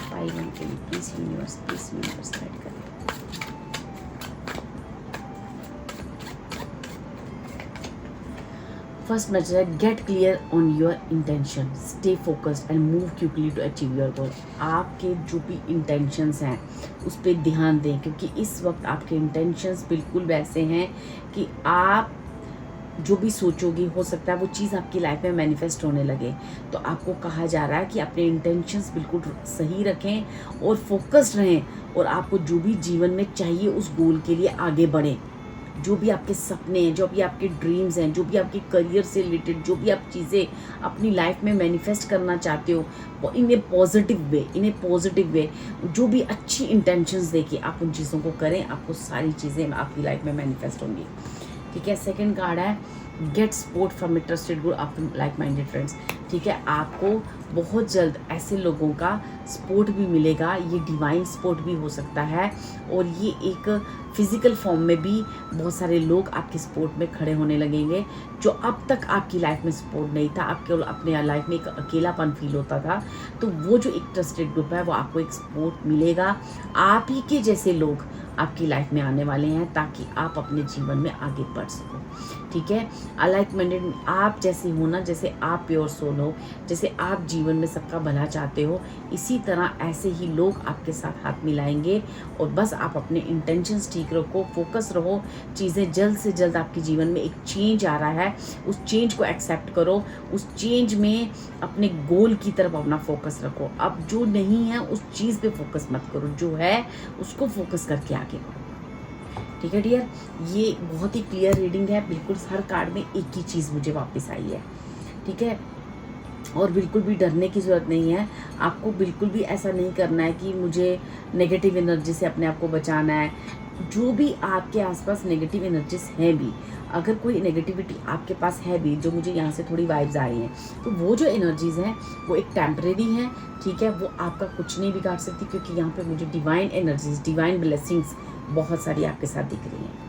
B: पाइल 1 के लिए। प्लीज़ यूनिवर्स गाइड करें। फर्स्ट मैसेज है, get clear on your intention, stay focused and move quickly to achieve your goal. आपके जो भी इंटेंशंस हैं उस पर ध्यान दें, क्योंकि इस वक्त आपके इंटेंशंस बिल्कुल वैसे हैं कि आप जो भी सोचोगे, हो सकता है वो चीज़ आपकी लाइफ में मैनिफेस्ट होने लगे। तो आपको कहा जा रहा है कि अपने इंटेंशंस बिल्कुल सही रखें और फोकस्ड रहें, और आपको जो भी जीवन में चाहिए उस गोल के लिए आगे बढ़ें। जो भी आपके सपने हैं, जो भी आपके ड्रीम्स हैं, जो भी आपके करियर से रिलेटेड जो भी आप चीज़ें अपनी लाइफ में मैनिफेस्ट करना चाहते हो, वो इन ए पॉजिटिव वे जो भी अच्छी इंटेंशंस देके आप उन चीज़ों को करें, आपको सारी चीज़ें आपकी लाइफ में मैनिफेस्ट होंगी। ठीक है, सेकंड कार्ड है, get support from A trusted group of like minded friends. ठीक है, आपको बहुत जल्द ऐसे लोगों का सपोर्ट भी मिलेगा। ये डिवाइन सपोर्ट भी हो सकता है, और ये एक फिजिकल फॉर्म में भी बहुत सारे लोग आपके सपोर्ट में खड़े होने लगेंगे। जो अब तक आपकी लाइफ में सपोर्ट नहीं था, आपके अपने लाइफ में एक अकेलापन फील होता था, तो वो जो एक ट्रस्टेड ग्रुप है वो आपको एक सपोर्ट मिलेगा। आप ही के जैसे लोग आपकी लाइफ में आने वाले हैं, ताकि आप अपने जीवन में आगे बढ़ सको। ठीक है, अलाइक माइंडेड, आप जैसे हो ना, जैसे आप प्योर सोल हो, जैसे आप जीवन में सबका भला चाहते हो, इसी तरह ऐसे ही लोग आपके साथ हाथ मिलाएंगे। और बस आप अपने इंटेंशंस ठीक रखो, फोकस रहो। चीज़ें जल्द से जल्द आपके जीवन में एक चेंज आ रहा है, उस चेंज को एक्सेप्ट करो। उस चेंज में अपने गोल की तरफ अपना फोकस रखो। अब जो नहीं है उस चीज़ पे फोकस मत करो, जो है उसको फोकस करके आगे बढ़ो। ठीक है डियर, ये बहुत ही क्लियर रीडिंग है। बिल्कुल हर कार्ड में एक ही चीज़ मुझे वापस आई है। ठीक है, और बिल्कुल भी डरने की ज़रूरत नहीं है। आपको बिल्कुल भी ऐसा नहीं करना है कि मुझे नेगेटिव एनर्जी से अपने आप को बचाना है। जो भी आपके आसपास नेगेटिव एनर्जीज हैं भी, अगर कोई नेगेटिविटी आपके पास है भी, जो मुझे यहाँ से थोड़ी वाइब्स आ रही हैं, तो वो जो एनर्जीज़ हैं वो एक टेम्परेरी हैं। ठीक है, वो आपका कुछ नहीं बिगाड़ सकती, क्योंकि यहाँ पे मुझे डिवाइन एनर्जीज, डिवाइन ब्लेसिंग्स बहुत सारी आपके साथ दिख रही हैं।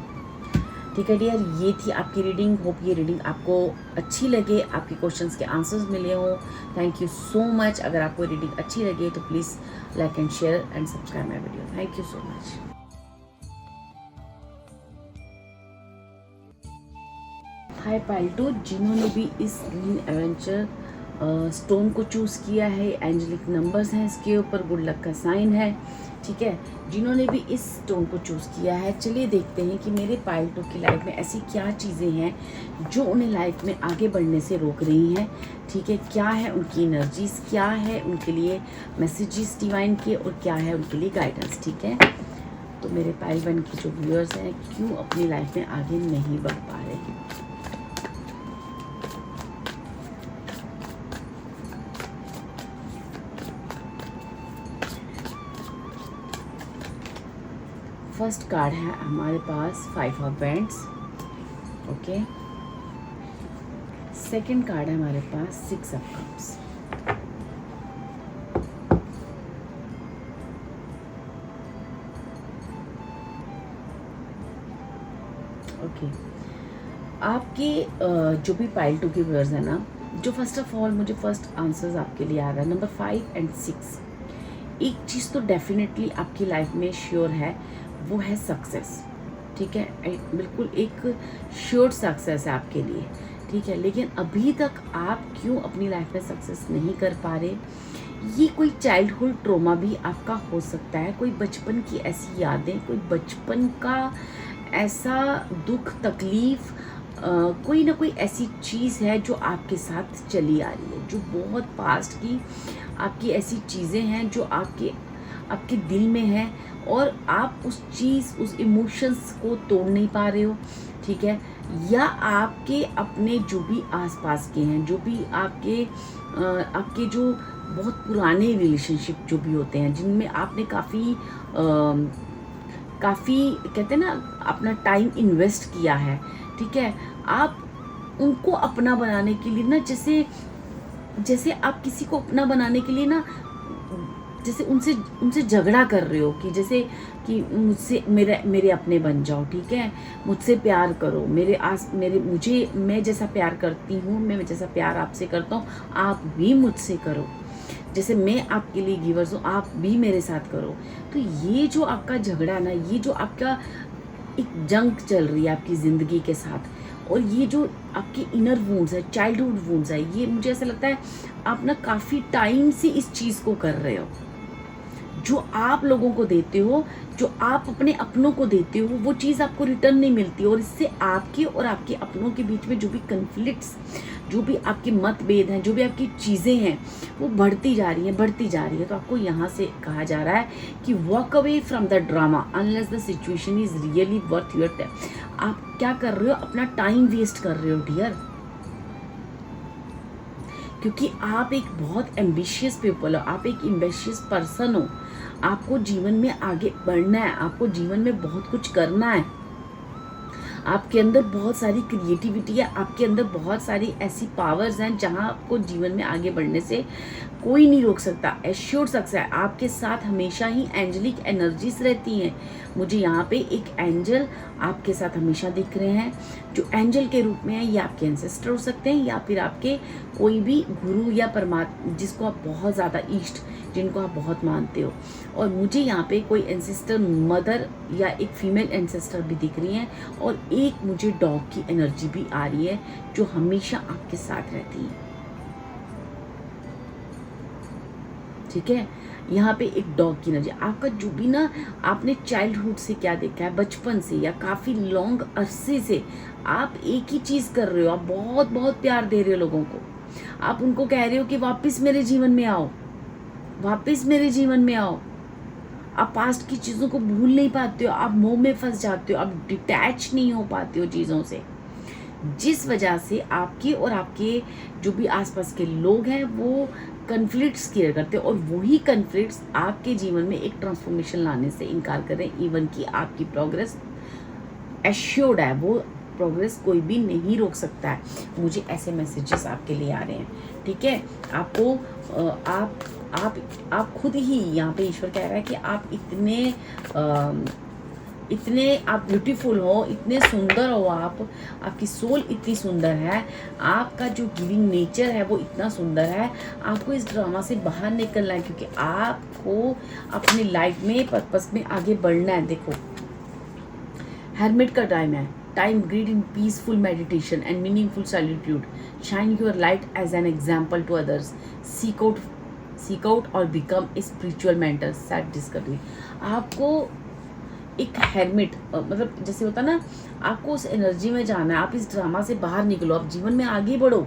B: ठीक है डियर, ये थी आपकी रीडिंग। होप ये रीडिंग आपको अच्छी लगे, आपके क्वेश्चंस के आंसर्स मिले हो। Thank you so much. अगर आपको रीडिंग अच्छी लगे तो please like and share and subscribe my video. Thank you so much. Hi pile 2, जिन्होंने भी इस ग्रीन एडवेंचर स्टोन को चूज़ किया है, एंजेलिक नंबर्स हैं इसके ऊपर, गुड लक का साइन है। ठीक है, जिन्होंने भी इस स्टोन को चूज़ किया है, चलिए देखते हैं कि मेरे पाइल 2 की लाइफ में ऐसी क्या चीज़ें हैं जो उन्हें लाइफ में आगे बढ़ने से रोक रही हैं। ठीक है, क्या है उनकी एनर्जीज, क्या है उनके लिए मैसेजेस डिवाइन के, और क्या है उनके लिए गाइडेंस। ठीक है, तो मेरे पाइल 1 के जो व्यूअर्स हैं क्यों अपनी लाइफ में आगे नहीं बढ़ पा रहे। फर्स्ट कार्ड है हमारे पास 5 of bands. Okay, second card है हमारे पास 6 ऑफ कप्स। ओके, आपके जो भी पाइल 2 के व्यूअर्स हैं ना, जो फर्स्ट ऑफ ऑल मुझे फर्स्ट आंसर्स आपके लिए आ रहा है, नंबर 5 एंड 6। एक चीज़ तो डेफिनेटली आपकी लाइफ में श्योर है, वो है सक्सेस। ठीक है, बिल्कुल एक श्योर सक्सेस है आपके लिए। ठीक है, लेकिन अभी तक आप क्यों अपनी लाइफ में सक्सेस नहीं कर पा रहे? ये कोई चाइल्डहुड ट्रॉमा भी आपका हो सकता है, कोई बचपन की ऐसी यादें, कोई बचपन का ऐसा दुख तकलीफ, कोई ना कोई ऐसी चीज़ है जो आपके साथ चली आ रही है, जो बहुत पास्ट की आपकी ऐसी चीज़ें हैं जो आपके आपके दिल में है, और आप उस चीज़, उस इमोशंस को तोड़ नहीं पा रहे हो। ठीक है, या आपके अपने जो भी आसपास के हैं, जो भी आपके जो बहुत पुराने रिलेशनशिप जो भी होते हैं, जिनमें आपने काफ़ी कहते हैं ना अपना टाइम इन्वेस्ट किया है। ठीक है, आप उनको अपना बनाने के लिए ना, जैसे जैसे आप किसी को अपना बनाने के लिए ना, जैसे उनसे उनसे झगड़ा कर रहे हो कि जैसे कि मुझसे मेरे अपने बन जाओ। ठीक है, मुझसे प्यार करो, मैं जैसा प्यार करती हूँ, मैं जैसा प्यार आपसे करता हूँ, आप भी मुझसे करो। जैसे मैं आपके लिए गिवर्स हूँ, आप भी मेरे साथ करो। तो ये जो आपका झगड़ा ना, ये जो आपका एक जंग चल रही है आपकी ज़िंदगी के साथ, और ये जो आपके इनर वूंड्स है, चाइल्डहुड वूंड्स है, ये मुझे ऐसा लगता है आप ना काफ़ी टाइम से इस चीज़ को कर रहे हो। जो आप लोगों को देते हो, जो आप अपने अपनों को देते हो, वो चीज़ आपको रिटर्न नहीं मिलती, और इससे आपके और आपके अपनों के बीच में जो भी कन्फ्लिक्ट्स, जो भी आपके मतभेद हैं, जो भी आपकी चीज़ें हैं, वो बढ़ती जा रही हैं। तो आपको यहाँ से कहा जा रहा है कि walk away from the drama unless the situation is really worth your time. आप क्या कर रहे हो? अपना टाइम वेस्ट कर रहे हो डियर, क्योंकि आप एक बहुत एम्बिशियस पीपल हो, आप एक एम्बिशियस पर्सन हो। आपको जीवन में आगे बढ़ना है, आपको जीवन में बहुत कुछ करना है। आपके अंदर बहुत सारी क्रिएटिविटी है, आपके अंदर बहुत सारी ऐसी पावर्स हैं जहां आपको जीवन में आगे बढ़ने से कोई नहीं रोक सकता। एश्योर सक्सेस है, आपके साथ हमेशा ही एंजेलिक एनर्जीज रहती हैं। मुझे यहाँ पे एक एंजल आपके साथ हमेशा दिख रहे हैं, जो एंजल के रूप में है। ये आपके एंसेस्टर हो सकते हैं, या फिर आपके कोई भी गुरु या परमात्मा, जिसको आप बहुत ज़्यादा इष्ट, जिनको आप बहुत मानते हो। और मुझे यहाँ पे कोई एंसेस्टर मदर या एक फीमेल एंसेस्टर भी दिख रही हैं, और एक मुझे डॉग की एनर्जी भी आ रही है जो हमेशा आपके साथ रहती है। ठीक है, यहाँ पे एक डॉग की एनर्जी, आपका जो भी ना, आपने चाइल्डहुड से क्या देखा है, बचपन से या काफ़ी लॉन्ग अरसे से आप एक ही चीज़ कर रहे हो। आप बहुत बहुत प्यार दे रहे हो लोगों को, आप उनको कह रहे हो कि वापस मेरे जीवन में आओ, वापस मेरे जीवन में आओ। आप पास्ट की चीज़ों को भूल नहीं पाते हो, आप मोह में फंस जाते हो, आप डिटैच नहीं हो पाते हो चीज़ों से, जिस वजह से आपके और आपके जो भी आसपास के लोग हैं वो कन्फ्लिक्ट्स क्रिएट करते हैं, और वही कन्फ्लिक्ट्स आपके जीवन में एक ट्रांसफॉर्मेशन लाने से इनकार कर रहे हैं। इवन कि आपकी प्रोग्रेस एश्योर्ड है, वो प्रोग्रेस कोई भी नहीं रोक सकता है। मुझे ऐसे मैसेजेस आपके लिए आ रहे हैं। ठीक है, आपको आप खुद ही, यहाँ पे ईश्वर कह रहा है कि आप इतने आप ब्यूटीफुल हो, इतने सुंदर हो, आपकी सोल इतनी सुंदर है, आपका जो गिविंग नेचर है वो इतना सुंदर है। आपको इस ड्रामा से बाहर निकलना है, क्योंकि आपको अपनी लाइफ में पर्पस में आगे बढ़ना है। देखो, हेरमिट का टाइम है, time greed in peaceful meditation and meaningful solitude, shine your light as an example to others, seek out or become a spiritual mentor, self discovery. आपको एक हेरमिट, मतलब जैसे होता ना, आपको उस एनर्जी में जाना है। आप इस ड्रामा से बाहर निकलो, आप जीवन में आगे बढ़ो,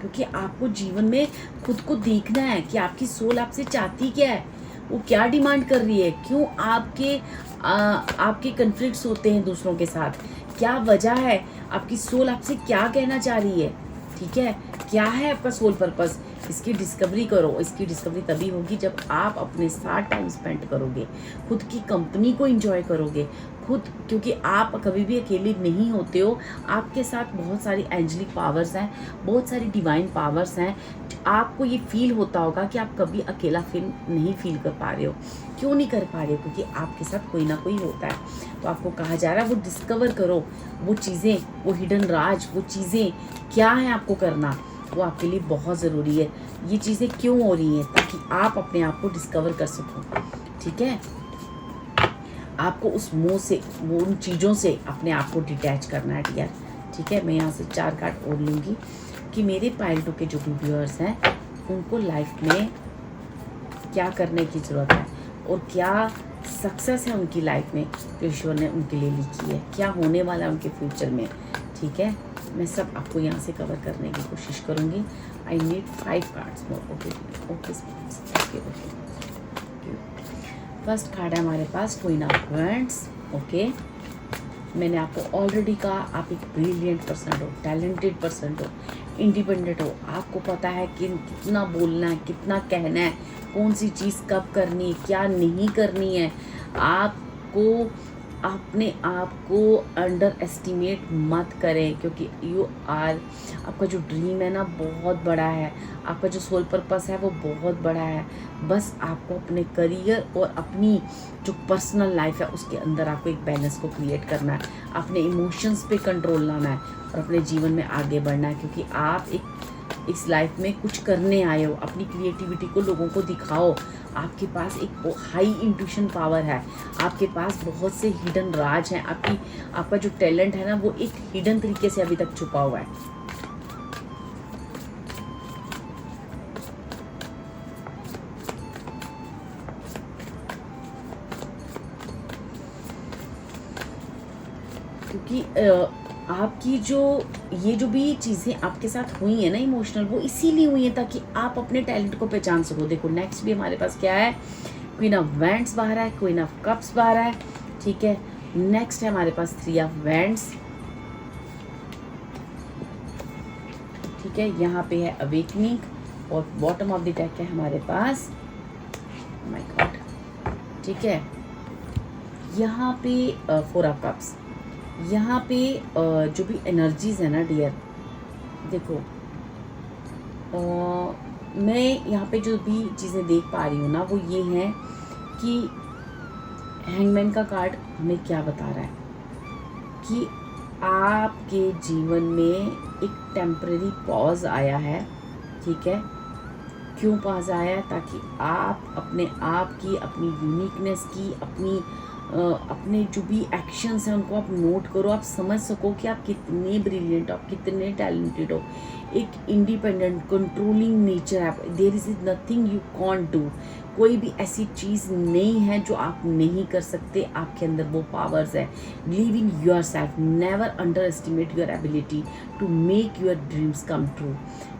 B: क्योंकि आपको जीवन में खुद को देखना है कि आपकी सोल आपसे चाहती क्या है, वो क्या डिमांड कर रही है, क्यों आपके कन्फ्लिक्ट्स होते हैं दूसरों के साथ, क्या वजह है, आपकी सोल आपसे क्या कहना चाह रही है। ठीक है, क्या है आपका सोल पर्पस, इसकी डिस्कवरी करो। इसकी डिस्कवरी तभी होगी जब आप अपने साथ टाइम स्पेंड करोगे, खुद की कंपनी को एंजॉय करोगे खुद, क्योंकि आप कभी भी अकेले नहीं होते हो। आपके साथ बहुत सारी एंजेलिक पावर्स हैं, बहुत सारी डिवाइन पावर्स हैं, आपको ये फील होता होगा कि आप कभी अकेला फील नहीं फील कर पा रहे हो। क्यों नहीं कर पा रहे हो? क्योंकि आपके साथ कोई ना कोई होता है। तो आपको कहा जा रहा है वो डिस्कवर करो, वो चीज़ें, वो हिडन राज, वो चीज़ें क्या है आपको करना, वो आपके लिए बहुत ज़रूरी है। ये चीज़ें क्यों हो रही हैं? ताकि आप अपने आप को डिस्कवर कर सको। ठीक है, आपको उस मोह से, वो उन चीज़ों से अपने आप को डिटैच करना है डियर। ठीक है, मैं यहाँ से 4 कार्ड और लूँगी कि मेरे पाइल 2 के जो भी व्यूअर्स हैं उनको लाइफ में क्या करने की ज़रूरत है और क्या सक्सेस है उनकी लाइफ में जो ईश्वर ने उनके लिए लिखी है, क्या होने वाला है उनके फ्यूचर में। ठीक है, मैं सब आपको यहाँ से कवर करने की कोशिश करूँगी। I need 5 cards more. Okay okay okay okay. First card है हमारे पास क्वीन ऑफ वैंड्स। ओके, मैंने आपको ऑलरेडी कहा आप एक ब्रिलियंट पर्सन हो, टैलेंटेड पर्सन हो, इंडिपेंडेंट हो। आपको पता है कि कितना बोलना है, कितना कहना है, कौन सी चीज़ कब करनी है, क्या नहीं करनी है। आपको अपने आप को अंडर एस्टिमेट मत करें, क्योंकि यू आर, आपका जो ड्रीम है ना बहुत बड़ा है, आपका जो सोल पर्पस है वो बहुत बड़ा है। बस आपको अपने करियर और अपनी जो पर्सनल लाइफ है उसके अंदर आपको एक बैलेंस को क्रिएट करना है, अपने इमोशंस पे कंट्रोल लाना है और अपने जीवन में आगे बढ़ना है। क्योंकि आप इस लाइफ में कुछ करने आए हो, अपनी क्रिएटिविटी को लोगों को दिखाओ। आपके पास एक हाई इंट्यूशन पावर है, आपके पास बहुत से हिडन राज हैं, आपका जो टैलेंट है ना वो एक हिडन तरीके से अभी तक छुपा हुआ है। क्योंकि आपकी ये जो भी चीज़ें आपके साथ हुई हैं ना इमोशनल, वो इसीलिए हुई हैं ताकि आप अपने टैलेंट को पहचान सको। देखो नेक्स्ट भी हमारे पास क्या है, क्वीन ऑफ वैंड्स बाहर है, क्वीन ऑफ कप्स बाहर है। ठीक है, नेक्स्ट है हमारे पास 3 ऑफ वैंड्स। ठीक है, यहाँ पे है अवेकनिंग और बॉटम ऑफ द डेक है हमारे पास, माय गॉड। ठीक है, यहाँ पे 4 ऑफ कप्स। यहाँ पे जो भी एनर्जीज है ना डियर, देखो मैं यहाँ पे जो भी चीज़ें देख पा रही हूँ ना वो ये है कि हैंगमैन का कार्ड हमें क्या बता रहा है कि आपके जीवन में एक टेम्परेरी पॉज आया है। ठीक है, क्यों पॉज आया है? ताकि आप अपने आप की, अपनी यूनिकनेस की, अपने जो भी एक्शंस हैं उनको आप नोट करो, आप समझ सको कि आप कितने ब्रिलियंट हो, आप कितने टैलेंटेड हो। एक इंडिपेंडेंट कंट्रोलिंग नेचर है, there is nothing you can't do. कोई भी ऐसी चीज़ नहीं है जो आप नहीं कर सकते, आपके अंदर वो पावर्स है। Believe in yourself, never underestimate your ability to make your dreams come true.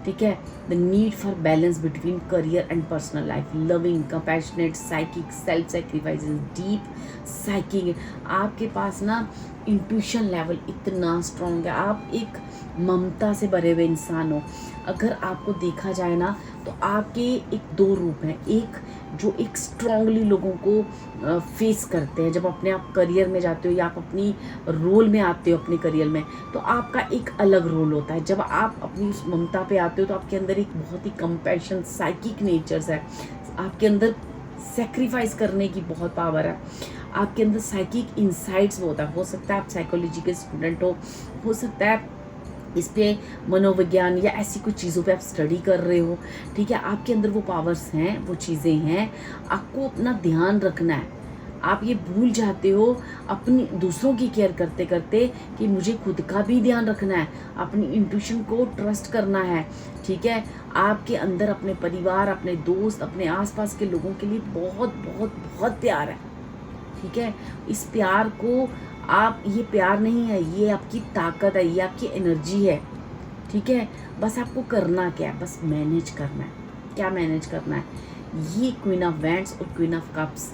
B: ठीक है, the need for balance between career and personal life, loving, compassionate, psychic, self sacrifice, deep psychic. आपके पास ना intuition level इतना strong है, आप एक ममता से भरे हुए इंसान हो। अगर आपको देखा जाए ना तो आपके एक 2 रूप हैं, एक जो एक स्ट्रांगली लोगों को फेस करते हैं। जब अपने आप करियर में जाते हो या आप अपनी रोल में आते हो अपने करियर में, तो आपका एक अलग रोल होता है। जब आप अपनी उस ममता पे आते हो तो आपके अंदर एक बहुत ही कंपैशन, साइकिक नेचर्स है, आपके अंदर सेक्रीफाइस करने की बहुत पावर है, आपके अंदर साइकिक इंसाइट्स होता है। हो सकता है आप साइकोलॉजी के स्टूडेंट हो सकता है इस पे मनोविज्ञान या ऐसी कुछ चीज़ों पे आप स्टडी कर रहे हो। ठीक है, आपके अंदर वो पावर्स हैं, वो चीज़ें हैं, आपको अपना ध्यान रखना है। आप ये भूल जाते हो अपनी दूसरों की केयर करते करते कि मुझे खुद का भी ध्यान रखना है, अपनी इंट्यूशन को ट्रस्ट करना है। ठीक है, आपके अंदर अपने परिवार, अपने दोस्त, अपने आसपास के लोगों के लिए बहुत बहुत बहुत प्यार है। ठीक है, इस प्यार को आप, ये प्यार नहीं है, ये आपकी ताकत है, ये आपकी एनर्जी है। ठीक है, बस आपको करना क्या है, बस मैनेज करना है। क्या मैनेज करना है? ये क्वीन ऑफ वैंड्स और क्वीन ऑफ कप्स,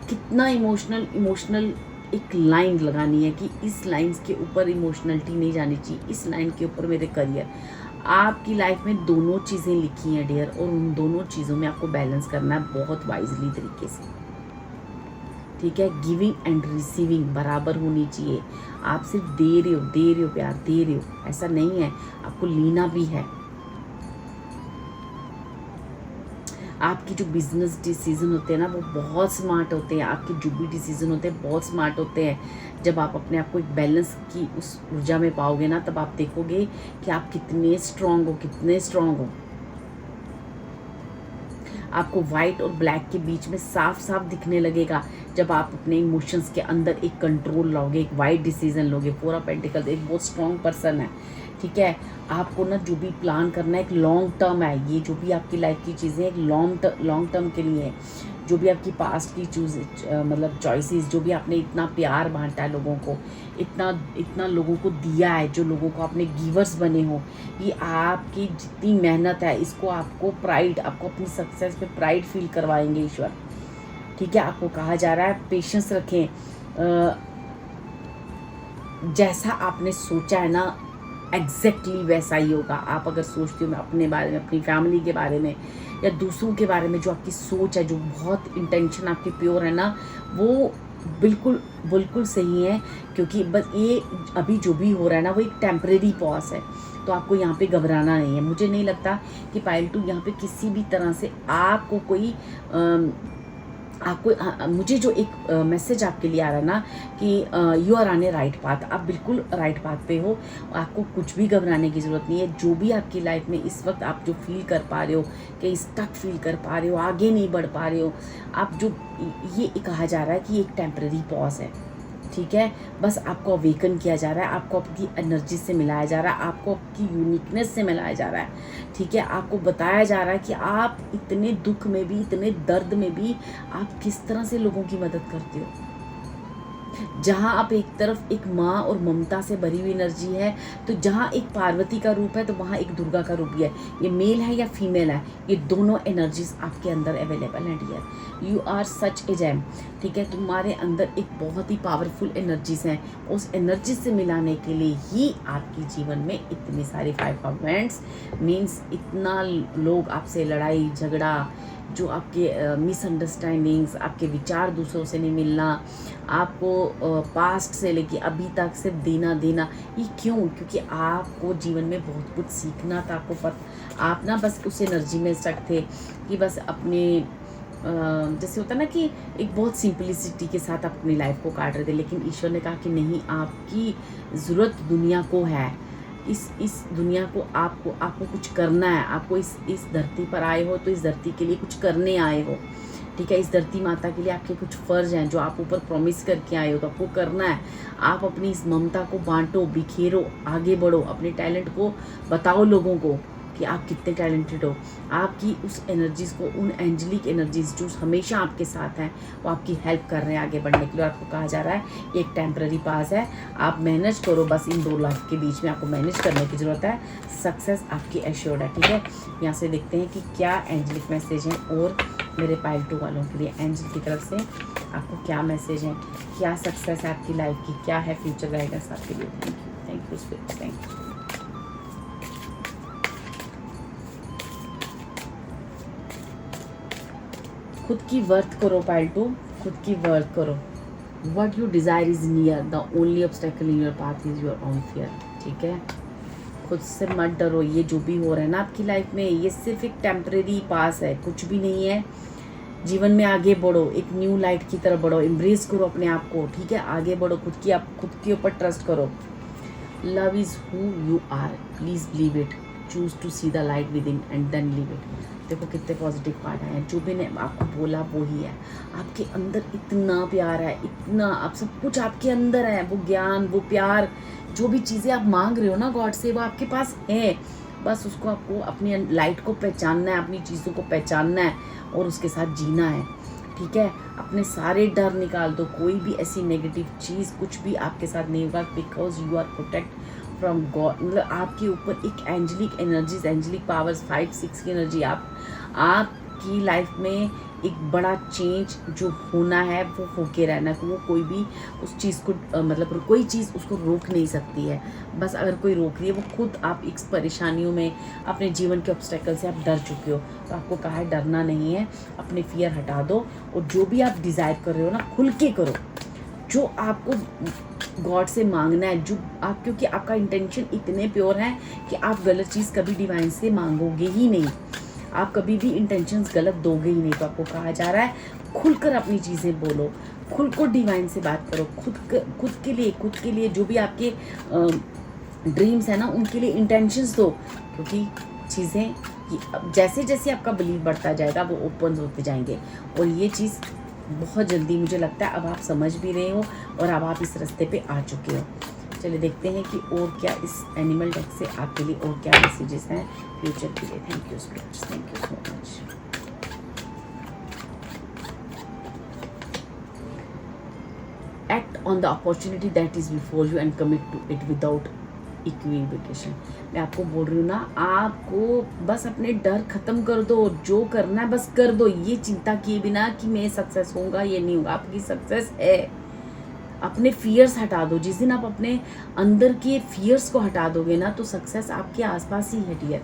B: कितना इमोशनल एक लाइन लगानी है कि इस लाइंस के ऊपर इमोशनलिटी नहीं जानी चाहिए, इस लाइन के ऊपर मेरे करियर। आपकी लाइफ में दोनों चीज़ें लिखी हैं डियर, और उन दोनों चीज़ों में आपको बैलेंस करना है बहुत वाइजली तरीके से। ठीक है, गिविंग एंड रिसीविंग बराबर होनी चाहिए। आप सिर्फ दे रहे हो प्यार, दे रहे हो, ऐसा नहीं है, आपको लेना भी है। आपकी जो बिजनेस डिसीजन होते हैं ना वो बहुत स्मार्ट होते हैं, आपके जो भी डिसीजन होते हैं बहुत स्मार्ट होते हैं। जब आप अपने आप को एक बैलेंस की उस ऊर्जा में पाओगे ना, तब आप देखोगे कि आप कितने स्ट्रांग हो, कितने स्ट्रांग हो। आपको वाइट और ब्लैक के बीच में साफ साफ दिखने लगेगा जब आप अपने इमोशंस के अंदर एक कंट्रोल लाओगे, एक वाइट डिसीजन लोगे। 4 ऑफ पेंटिकल्स एक बहुत स्ट्रांग पर्सन है, ठीक है। आपको ना जो भी प्लान करना है एक लॉन्ग टर्म है, ये जो भी आपकी लाइफ की चीज़ें एक लॉन्ग टर्म के लिए है। जो भी आपकी पास्ट की मतलब चॉइसेस, जो भी आपने इतना प्यार बांटा है लोगों को, इतना लोगों को दिया है, जो लोगों को आपने गिवर्स बने हो, ये आपकी जितनी मेहनत है इसको आपको अपनी सक्सेस पे प्राइड फील करवाएंगे ईश्वर, ठीक है। आपको कहा जा रहा है पेशेंस रखें। जैसा आपने सोचा है ना एग्जैक्टली वैसा ही होगा। आप अगर सोचते हो अपने बारे में, अपनी फैमिली के बारे में या दूसरों के बारे में, जो आपकी सोच है, जो बहुत इंटेंशन आपकी प्योर है ना, वो बिल्कुल बिल्कुल सही है। क्योंकि बस ये अभी जो भी हो रहा है ना वो एक टेम्परेरी पॉज है, तो आपको यहाँ पे घबराना नहीं है। मुझे नहीं लगता कि पायल 2 यहाँ पे किसी भी तरह से आपको कोई मुझे जो एक मैसेज आपके लिए आ रहा है ना कि you are on a right path, आप बिल्कुल राइट पाथ पे हो। आपको कुछ भी घबराने की ज़रूरत नहीं है। जो भी आपकी लाइफ में इस वक्त आप जो फील कर पा रहे हो कि स्टक फील कर पा रहे हो, आगे नहीं बढ़ पा रहे हो, आप जो ये कहा जा रहा है कि एक टेम्परेरी पॉज है, ठीक है। बस आपको अवेकन किया जा रहा है, आपको आपकी एनर्जी से मिलाया जा रहा है, आपको आपकी यूनिकनेस से मिलाया जा रहा है, ठीक है। आपको बताया जा रहा है कि आप इतने दुख में भी, इतने दर्द में भी आप किस तरह से लोगों की मदद करते हो। जहाँ आप एक तरफ एक माँ और ममता से भरी हुई एनर्जी है, तो जहाँ एक पार्वती का रूप है तो वहाँ एक दुर्गा का रूप भी है। ये मेल है या फीमेल है, ये दोनों एनर्जीज आपके अंदर अवेलेबल हैं dear. You are such a gem, ठीक है। तुम्हारे अंदर एक बहुत ही पावरफुल एनर्जीज हैं। उस एनर्जी से मिलाने के लिए ही आपके जीवन में इतने सारे 5 ऑफ वांड्स मीन्स इतना लोग आपसे लड़ाई झगड़ा, जो आपके मिसअंडरस्टैंडिंग्स, आपके विचार दूसरों से नहीं मिलना, आपको पास्ट से लेके अभी तक सिर्फ देना, ये क्यों? क्योंकि आपको जीवन में बहुत कुछ सीखना था। आप ना बस उस एनर्जी में स्टक थे कि बस अपने जैसे होता ना कि एक बहुत सिंपलिसिटी के साथ आप अपनी लाइफ को काट रहे थे। लेकिन ईश्वर ने कहा कि नहीं, आपकी ज़रूरत दुनिया को है। इस दुनिया को आपको कुछ करना है। आपको इस धरती पर आए हो तो इस धरती के लिए कुछ करने आए हो, ठीक है। इस धरती माता के लिए आपके कुछ फ़र्ज हैं जो आप ऊपर प्रॉमिस करके आए हो, तो आपको करना है। आप अपनी इस ममता को बांटो, बिखेरो, आगे बढ़ो, अपने टैलेंट को बताओ लोगों को कि आप कितने टैलेंटेड हो। आपकी उस एनर्जीज़ को, उन एंजलिक एनर्जीज जो हमेशा आपके साथ हैं, वो आपकी हेल्प कर रहे हैं आगे बढ़ने के लिए। और आपको कहा जा रहा है एक टेम्पररी पास है, आप मैनेज करो। बस इन 2 लाख के बीच में आपको मैनेज करने की ज़रूरत है। सक्सेस आपकी एश्योर्ड है, ठीक है। यहाँ से देखते हैं कि क्या एंजलिक मैसेज हैं और मेरे पायल 2 वालों के लिए एंजल की तरफ से आपको क्या मैसेज है, क्या सक्सेस है आपकी लाइफ की, क्या है फ्यूचर गाइडेंस आपके लिए। Thank you spirit, thank you. खुद की वर्थ करो पायल 2, खुद की वर्थ करो। What you desire is near, the only obstacle in your path is your own fear, ठीक है। खुद से मत डरो। ये जो भी हो रहा है ना आपकी लाइफ में, ये सिर्फ एक टेम्परेरी पास है, कुछ भी नहीं है। जीवन में आगे बढ़ो, एक न्यू लाइट की तरफ बढ़ो, एम्ब्रेस करो अपने आप को, ठीक है। आगे बढ़ो, खुद के ऊपर ट्रस्ट करो। Love is who you are, please believe it, choose to see the light within and then leave it. देखो कितने पॉजिटिव पार्ट आए हैं। जो भी ने आपको बोला वो ही है। आपके अंदर इतना प्यार है, इतना, आप सब कुछ आपके अंदर है। वो ज्ञान, वो प्यार, जो भी चीज़ें आप मांग रहे हो ना गॉड से, वो आपके पास है। बस उसको आपको अपनी लाइट को पहचानना है, अपनी चीज़ों को पहचानना है और उसके साथ जीना है, ठीक है। अपने सारे डर निकाल दो। कोई भी ऐसी नेगेटिव चीज़ कुछ भी आपके साथ नहीं होगा, because you are protect from God. मतलब आपके ऊपर एक एंजलिक एनर्जीज, एंजलिक पावर्स, 5-6 की एनर्जी आपकी लाइफ में एक बड़ा चेंज जो होना है वो होके रहना। कि वो कोई भी उस चीज़ को मतलब कोई चीज़ उसको रोक नहीं सकती है। बस अगर कोई रोक रही है वो खुद आप इस परेशानियों में, अपने जीवन के ऑब्स्टेकल से आप डर चुके हो। तो आपको कहा है डरना नहीं है, अपने फियर हटा दो और जो भी आप डिज़ायर कर रहे हो ना खुल के करो। जो आपको गॉड से मांगना है, जो आप, क्योंकि आपका इंटेंशन इतने प्योर है कि आप गलत चीज़ कभी डिवाइन से मांगोगे ही नहीं। आप कभी भी इंटेंशंस गलत दोगे ही नहीं। तो आपको कहा जा रहा है खुलकर अपनी चीज़ें बोलो, खुल को डिवाइन से बात करो, खुद के लिए जो भी आपके ड्रीम्स है ना उनके लिए इंटेंशंस दो, क्योंकि चीज़ें जैसे जैसे आपका बिलीव बढ़ता जाएगा वो ओपन होते जाएंगे। और ये चीज़ बहुत जल्दी मुझे लगता है अब आप समझ भी रहे हो और अब आप इस रास्ते पे आ चुके हो। चलिए देखते हैं कि और क्या इस एनिमल डेक से आपके लिए और क्या मैसेजेस हैं फ्यूचर के लिए। Thank you spirits, thank you so much. Act on the opportunity that is before you and commit to it without equivocation. मैं आपको बोल रही हूँ ना, आपको बस अपने डर खत्म कर दो, जो करना है बस कर दो, ये चिंता किए बिना कि मैं सक्सेस होऊंगा ये नहीं होगा। आपकी सक्सेस है। अपने फियर्स हटा दो। जिस दिन आप अपने अंदर के फियर्स को हटा दोगे ना तो सक्सेस आपके आसपास ही है डियर।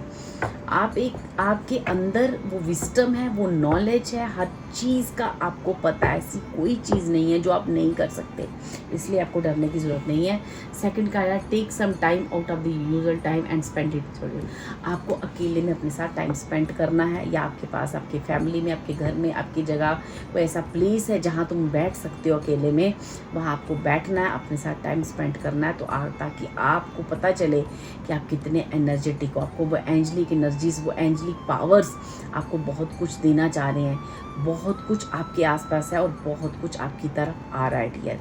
B: आपके अंदर वो विस्डम है, वो नॉलेज है, हर चीज़ का आपको पता है। ऐसी कोई चीज़ नहीं है जो आप नहीं कर सकते, इसलिए आपको डरने की ज़रूरत नहीं है। सेकंड का है take some time out of the usual time and spend it with you. आपको अकेले में अपने साथ टाइम स्पेंड करना है, या आपके पास आपके फैमिली में, आपके घर में, आपकी जगह कोई ऐसा प्लेस है जहाँ तुम बैठ सकते हो अकेले में, वहाँ आपको बैठना है, अपने साथ टाइम स्पेंड करना है। तो ताकि आपको पता चले कि आप कितने एनर्जेटिक हो। आपको वो एंजलिक एनर्जीज, वो एंजलिक पावर्स आपको बहुत कुछ देना चाह रहे हैं। बहुत कुछ आपके आसपास है और बहुत कुछ आपकी तरफ आ रहा है डियर।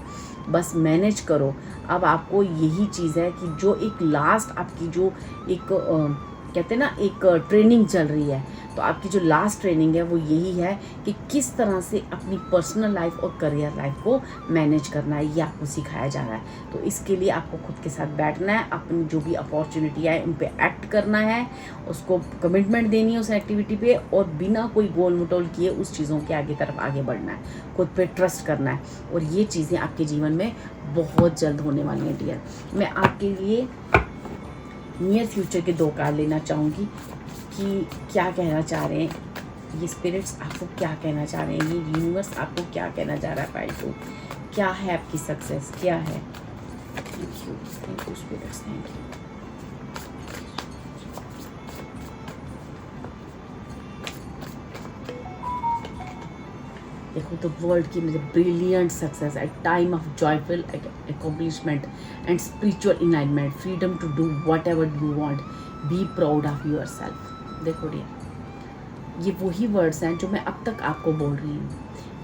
B: बस मैनेज करो। अब आपको यही चीज़ है कि जो एक लास्ट आपकी जो एक कहते हैं ना एक ट्रेनिंग चल रही है, तो आपकी जो लास्ट ट्रेनिंग है वो यही है कि किस तरह से अपनी पर्सनल लाइफ और करियर लाइफ को मैनेज करना है, ये आपको सिखाया जा रहा है। तो इसके लिए आपको खुद के साथ बैठना है, अपनी जो भी अपॉर्चुनिटी है उन पे एक्ट करना है, उसको कमिटमेंट देनी है उस एक्टिविटी पे, और बिना कोई गोल मटोल किए उस चीज़ों के आगे बढ़ना है, खुद पे ट्रस्ट करना है। और ये चीज़ें आपके जीवन में बहुत जल्द होने वाली हैं डियर। मैं आपके लिए नियर फ्यूचर के 2 कार्ड लेना चाहूँगी कि क्या कहना चाह रहे हैं ये स्पिरिट्स, आपको क्या कहना चाह रहे हैं, ये यूनिवर्स आपको क्या कहना चाह रहा है। पाइल 2 क्या है आपकी सक्सेस, क्या है। Thank you spirits, thank you. देखो द वर्ल्ड की brilliant success at time of joyful accomplishment and spiritual alignment, freedom to do whatever you want, be proud of yourself. देखो dear, ये वही words हैं जो मैं अब तक आपको बोल रही हूँ।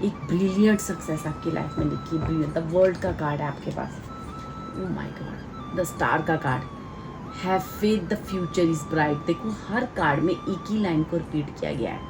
B: एक ब्रिलियंट सक्सेस आपकी लाइफ में लिखी, ब्रिलियंट। द वर्ल्ड का कार्ड है आपके पास, oh my God, the star का card, have faith the future is bright. देखो हर कार्ड में एक ही लाइन को रिपीट किया गया है,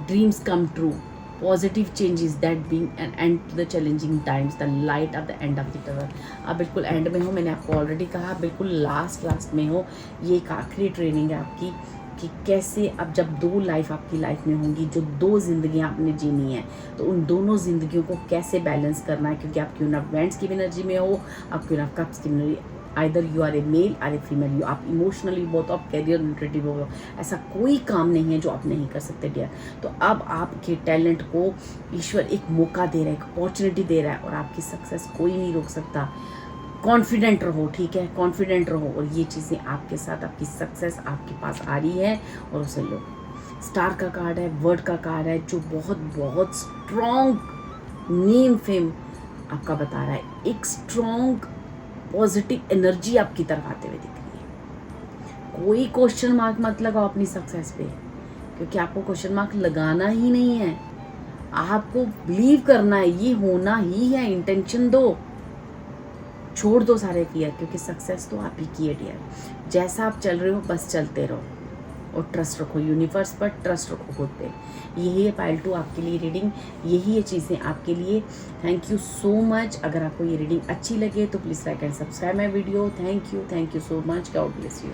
B: dreams come true, positive changes that being an end to the challenging times, the light of the end of the tunnel. आप बिल्कुल एंड में हो, मैंने आपको ऑलरेडी कहा, बिल्कुल लास्ट में हो। ये एक आखिरी ट्रेनिंग है आपकी कि कैसे अब जब 2 लाइफ आपकी लाइफ में होंगी, जो 2 जिंदगियां आपने जीनी है, तो उन दोनों जिंदगियों को कैसे बैलेंस करना है। क्योंकि आप क्यों ना वेंट्स की एनर्जी में हो, आप क्यों ना कप्स की energy, either you are a male or a female, you आप इमोशनली बहुत आप कैरियर रिलेटेड हो, ऐसा कोई काम नहीं है जो आप नहीं कर सकते डियर। तो अब आपके टैलेंट को ईश्वर एक मौका दे रहा है, एक अपॉर्चुनिटी दे रहा है, और आपकी सक्सेस कोई नहीं रोक सकता। कॉन्फिडेंट रहो, ठीक है, कॉन्फिडेंट रहो, और ये चीज़ें आपके साथ, आपकी सक्सेस आपके पास आ रही है, और उसे लो। स्टार का कार्ड है, वर्ड का कार्ड है, जो बहुत स्ट्रॉन्ग नेम फेम आपका बता रहा है। एक स्ट्रॉन्ग पॉजिटिव एनर्जी आपकी तरफ आते हुए दिख रही है। कोई क्वेश्चन मार्क मत लगाओ अपनी सक्सेस पे, क्योंकि आपको क्वेश्चन मार्क लगाना ही नहीं है। आपको बिलीव करना है, ये होना ही है। इंटेंशन दो, छोड़ दो सारे फियर, क्योंकि सक्सेस तो आप ही की है डियर। जैसा आप चल रहे हो बस चलते रहो, और ट्रस्ट रखो यूनिवर्स पर, ट्रस्ट रखो खुद पे। यही है पाइल 2 आपके लिए रीडिंग, यही है चीज़ें आपके लिए। Thank you so much. अगर आपको ये रीडिंग अच्छी लगे तो please like and subscribe my video. Thank you so much. God bless you.